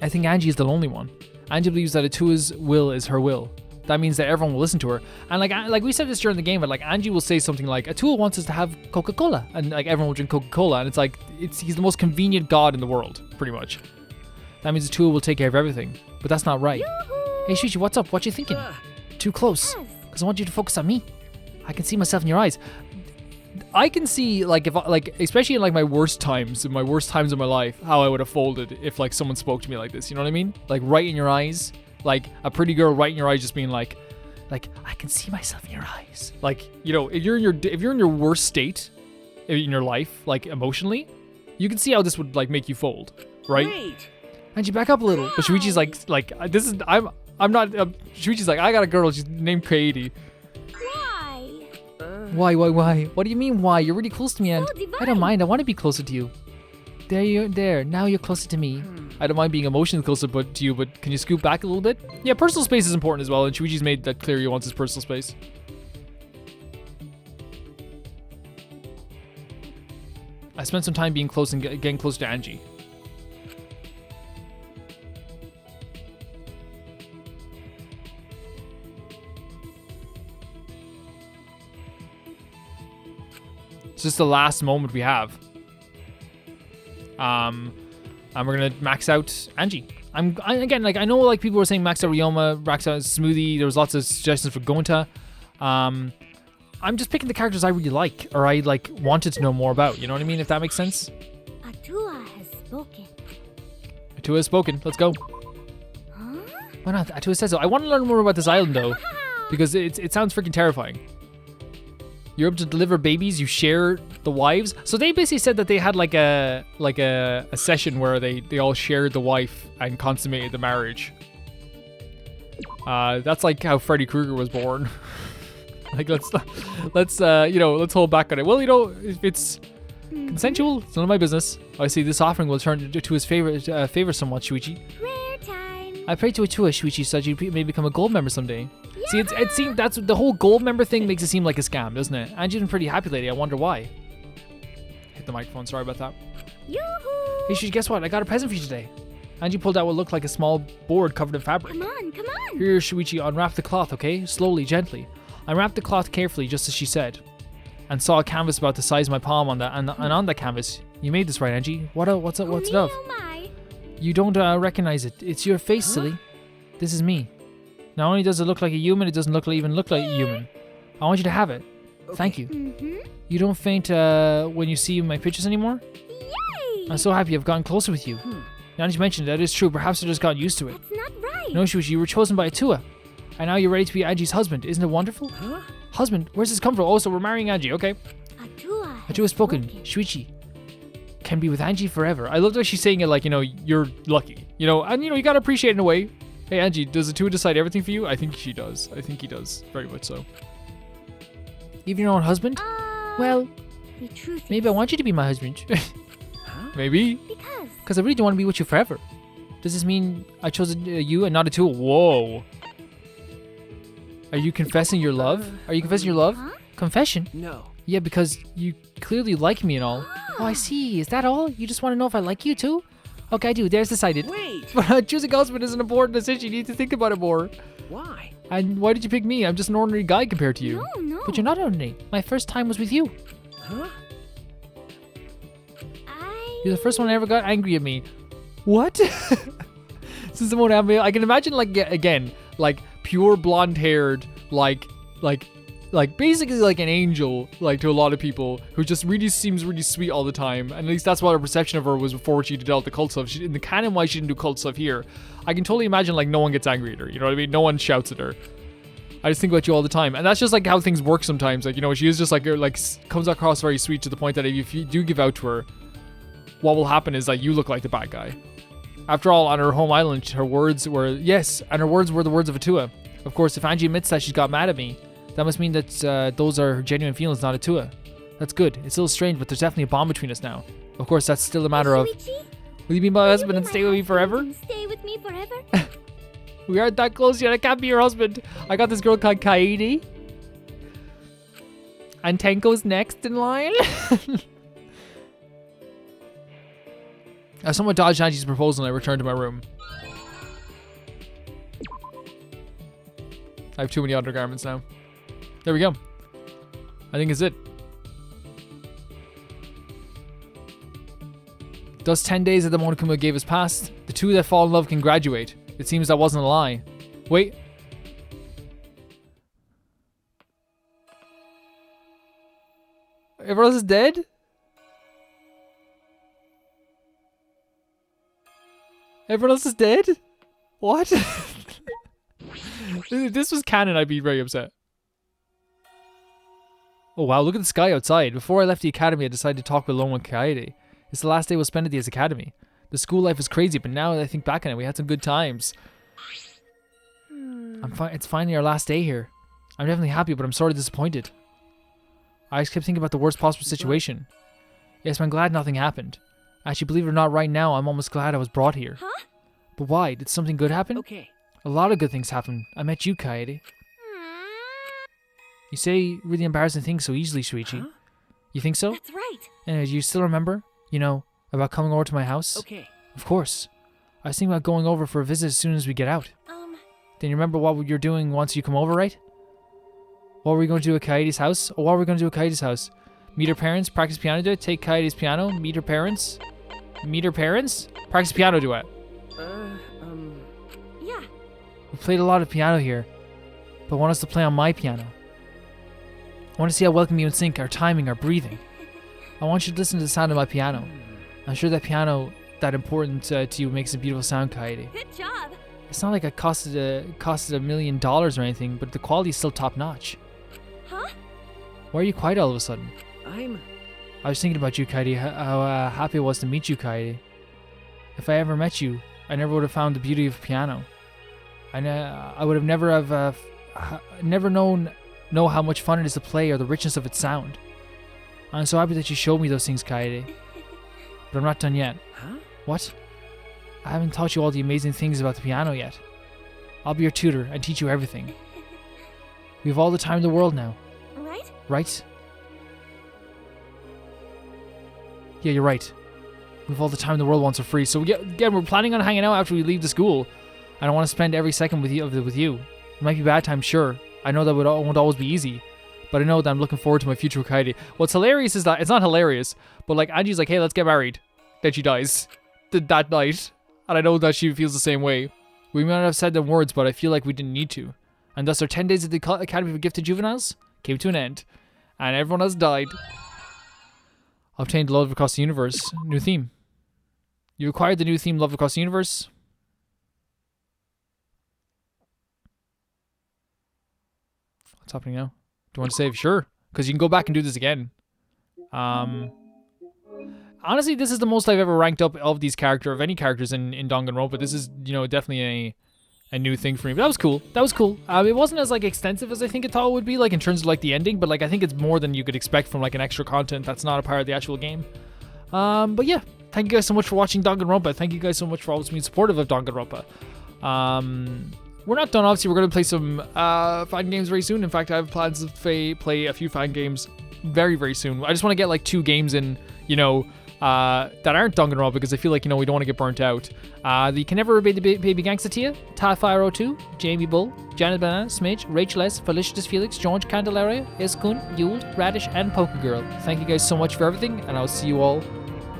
Speaker 1: I think Angie is the lonely one. Angie believes that Atua's will is her will. that means that everyone will listen to her. And like we said this during the game, but like Angie will say something like, Atua wants us to have Coca-Cola, and like everyone will drink Coca-Cola, and it's like he's the most convenient god in the world, pretty much. That means Atua will take care of everything, but that's not right.
Speaker 2: Yoo-hoo.
Speaker 1: Hey Shuichi, what's up? What you thinking? Too close,
Speaker 2: Yes.
Speaker 1: because I want you to focus on me. I can see myself in your eyes. I can see, like, if I, like, especially in like my worst times of my life, how I would have folded if like someone spoke to me like this. You know what I mean? Like right in your eyes, like a pretty girl right in your eyes, just being like I can see myself in your eyes. Like, you know, if you're in your worst state in your life, like emotionally, you can see how this would like make you fold, right?
Speaker 4: Wait.
Speaker 1: And you back up a little, but Shuichi's like this is I'm not. Shuichi's like, I got a girl. She's named Kaede.
Speaker 2: Why?
Speaker 1: Why? What do you mean why? You're really close to me, and
Speaker 2: So
Speaker 1: I don't
Speaker 2: divine.
Speaker 1: mind. I want to be closer to you. There. Now you're closer to me. I don't mind being emotionally closer to you, but can you scoot back a little bit? Yeah, personal space is important as well, and Shuichi's made that clear he wants his personal space. I spent some time being close and getting close to Angie. It's just the last moment we have. And we're gonna max out Angie. Again, like I know like people were saying max out Ryoma, max out Smoothie. There was lots of suggestions for Gonta. I'm just picking the characters I really like, or I like wanted to know more about. You know what I mean? If that makes sense.
Speaker 2: Atua has spoken.
Speaker 1: Atua has spoken. Let's go.
Speaker 2: Huh?
Speaker 1: Why not? Atua says so. I want to learn more about this island though, because it sounds freaking terrifying. You're able to deliver babies. You share the wives. So they basically said that they had like a session where they all shared the wife and consummated the marriage. That's like how Freddy Krueger was born. Like let's hold back on it. Well, you know, if it's consensual, it's none of my business. I see this offering will turn to his favor somewhat, Shuichi.
Speaker 2: Prayer time.
Speaker 1: I pray to Atua, Shuichi, so that you may become a gold member someday. See, it seems that's the whole gold member thing makes it seem like a scam, doesn't it? Angie's been pretty happy lately. I wonder why. Hit the microphone. Sorry about that.
Speaker 2: Yoo-hoo.
Speaker 1: Hey, Shuichi, guess what? I got a present for you today. Angie pulled out what looked like a small board covered in fabric.
Speaker 2: Come on.
Speaker 1: Here, Shuichi, unwrap the cloth, okay? Slowly, gently. I unwrapped the cloth carefully, just as she said, and saw a canvas about the size of my palm on that, and on that canvas. You made this right, Angie. What's it of?
Speaker 2: Oh my.
Speaker 1: You don't recognize it. It's your face, silly. This is me. Not only does it look like a human, it doesn't even look like a human. I want you to have it. Thank you.
Speaker 2: Mm-hmm.
Speaker 1: You don't faint when you see my pictures anymore?
Speaker 2: Yay.
Speaker 1: I'm so happy I've gotten closer with you. Now that you mentioned it, that is true. Perhaps I just got used to it.
Speaker 2: That's not right.
Speaker 1: No, Shuichi, you were chosen by Atua. And now you're ready to be Angie's husband. Isn't it wonderful?
Speaker 4: Huh?
Speaker 1: Husband? Where's this come from? Oh, so we're marrying Angie. Okay.
Speaker 2: Atua has
Speaker 1: Atua has spoken. Shuichi can be with Angie forever. I love that she's saying it like, you know, you're lucky. You know, and you know, you gotta appreciate it in a way. Hey, Angie, does Atua decide everything for you? I think she does. I think he does. Very much so. Even your own husband? Well,
Speaker 2: The truth
Speaker 1: maybe I
Speaker 2: is,
Speaker 1: want you to be my husband.
Speaker 4: Huh?
Speaker 1: Maybe. Because I really do want to be with you forever. Does this mean I chose you and not Atua? Whoa. Are you confessing your love? Are you confessing your love?
Speaker 2: Huh?
Speaker 1: Confession?
Speaker 4: No.
Speaker 1: Yeah, because you clearly like me and all. Oh, I see. Is that all? You just want to know if I like you too? Okay, I do. There's decided.
Speaker 4: Wait.
Speaker 1: But choosing husband is an important decision. You need to think about it more.
Speaker 4: Why?
Speaker 1: And why did you pick me? I'm just an ordinary guy compared to you.
Speaker 2: No.
Speaker 1: But you're not ordinary. My first time was with you.
Speaker 4: Huh?
Speaker 1: You're the first one that ever got angry at me. What? This is the one I can imagine, like, again, like pure blonde haired, like basically like an angel, like to a lot of people, who just really seems really sweet all the time. And at least that's what our perception of her was before she developed the cult stuff. In the canon, why she didn't do cult stuff here, I can totally imagine like no one gets angry at her. You know what I mean? No one shouts at her. I just think about you all the time, and that's just like how things work sometimes. Like, you know, she is just like comes across very sweet to the point that if you do give out to her, what will happen is like you look like the bad guy. After all, on her home island, her words were the words of Atua. Of course, if Angie admits that she's got mad at me, that must mean that those are her genuine feelings, not Atua. That's good. It's a little strange, but there's definitely a bond between us now. Of course, that's still a matter of, will you be my husband and stay with me forever?
Speaker 2: Stay with me forever?
Speaker 1: We aren't that close yet. I can't be your husband. I got this girl called Kaede. And Tenko's next in line. I somewhat dodged Angie's proposal and I returned to my room. I have too many undergarments now. There we go. I think it's it. Thus 10 days that the Monokuma gave us passed. The two that fall in love can graduate. It seems that wasn't a lie. Wait. Everyone else is dead? Everyone else is dead? What? If this was canon, I'd be very upset. Oh wow, look at the sky outside. Before I left the academy, I decided to talk alone with Kaede. It's the last day we'll spend at this academy. The school life is crazy, but now that I think back on it, we had some good times. It's finally our last day here. I'm definitely happy, but I'm sort of disappointed. I just kept thinking about the worst possible situation. Yes, I'm glad nothing happened. Actually, believe it or not, right now, I'm almost glad I was brought here.
Speaker 2: Huh?
Speaker 1: But why? Did something good happen?
Speaker 4: Okay.
Speaker 1: A lot of good things happened. I met you, Kaede. You say really embarrassing things so easily, Shuichi.
Speaker 4: Huh?
Speaker 1: You think so?
Speaker 2: That's right.
Speaker 1: Anyway, do you still remember? You know, about coming over to my house?
Speaker 4: Okay.
Speaker 1: Of course. I was thinking about going over for a visit as soon as we get out. Then you remember what you're doing once you come over, right? What were we going to do at Kaede's house? Or what were we going to do at Kaede's house? Meet her parents, practice piano duet, take Kaede's piano, meet her parents? Meet her parents? Practice piano duet.
Speaker 2: Yeah.
Speaker 1: We played a lot of piano here, but want us to play on my piano. I want to see how well can be in sync, our timing, our breathing. I want you to listen to the sound of my piano. I'm sure that piano, that important to you, makes a beautiful sound, Kaede.
Speaker 2: Good job.
Speaker 1: It's not like it costed $1 million or anything, but the quality is still top notch.
Speaker 2: Huh?
Speaker 1: Why are you quiet all of a sudden?
Speaker 4: I
Speaker 1: was thinking about you, Kaede, how happy I was to meet you, Kaede. If I ever met you, I never would have found the beauty of piano. I would have never know how much fun it is to play or the richness of its sound. I'm so happy that you showed me those things, Kaede. But I'm not done yet.
Speaker 4: Huh?
Speaker 1: What? I haven't taught you all the amazing things about the piano yet. I'll be your tutor and teach you everything. We have all the time in the world now.
Speaker 2: Right?
Speaker 1: Right? Yeah, you're right. We have all the time in the world once for free. So again, we're planning on hanging out after we leave the school. I don't want to spend every second with you. It might be bad times, sure. I know that won't always be easy. But I know that I'm looking forward to my future with Kaede. What's hilarious is that, it's not hilarious, but like Angie's like, hey, let's get married. Then she dies that night. And I know that she feels the same way. We might not have said them words, but I feel like we didn't need to. And thus our 10 days at the Academy for Gifted Juveniles came to an end. And everyone else died. Obtained Love Across the Universe. New theme. You acquired the new theme Love Across the Universe. What's happening now? Do you want to save? Sure. Because you can go back and do this again. Honestly, this is the most I've ever ranked up of these any characters in Danganronpa. This is, definitely a new thing for me. But that was cool. It wasn't as like extensive as I think it thought it would be, like in terms of like the ending, but like I think it's more than you could expect from like an extra content that's not a part of the actual game. But yeah, thank you guys so much for watching Danganronpa. Thank you guys so much for always being supportive of Danganronpa. We're not done, obviously. We're going to play some fan games very soon. In fact, I have plans to play a few fan games very, very soon. I just want to get like 2 games in, that aren't Danganronpa, because I feel like, we don't want to get burnt out. The Can Never Obey the Baby Gangsta Tia, Ta502, Jamie Bull, Janet Banana, Smidge, Rachel S, Felicitas Felix, George Candelaria, Iskun, Yule, Radish, and Poker Girl. Thank you guys so much for everything, and I'll see you all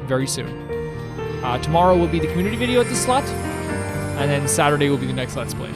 Speaker 1: very soon. Tomorrow will be the community video at this slot, and then Saturday will be the next Let's Play.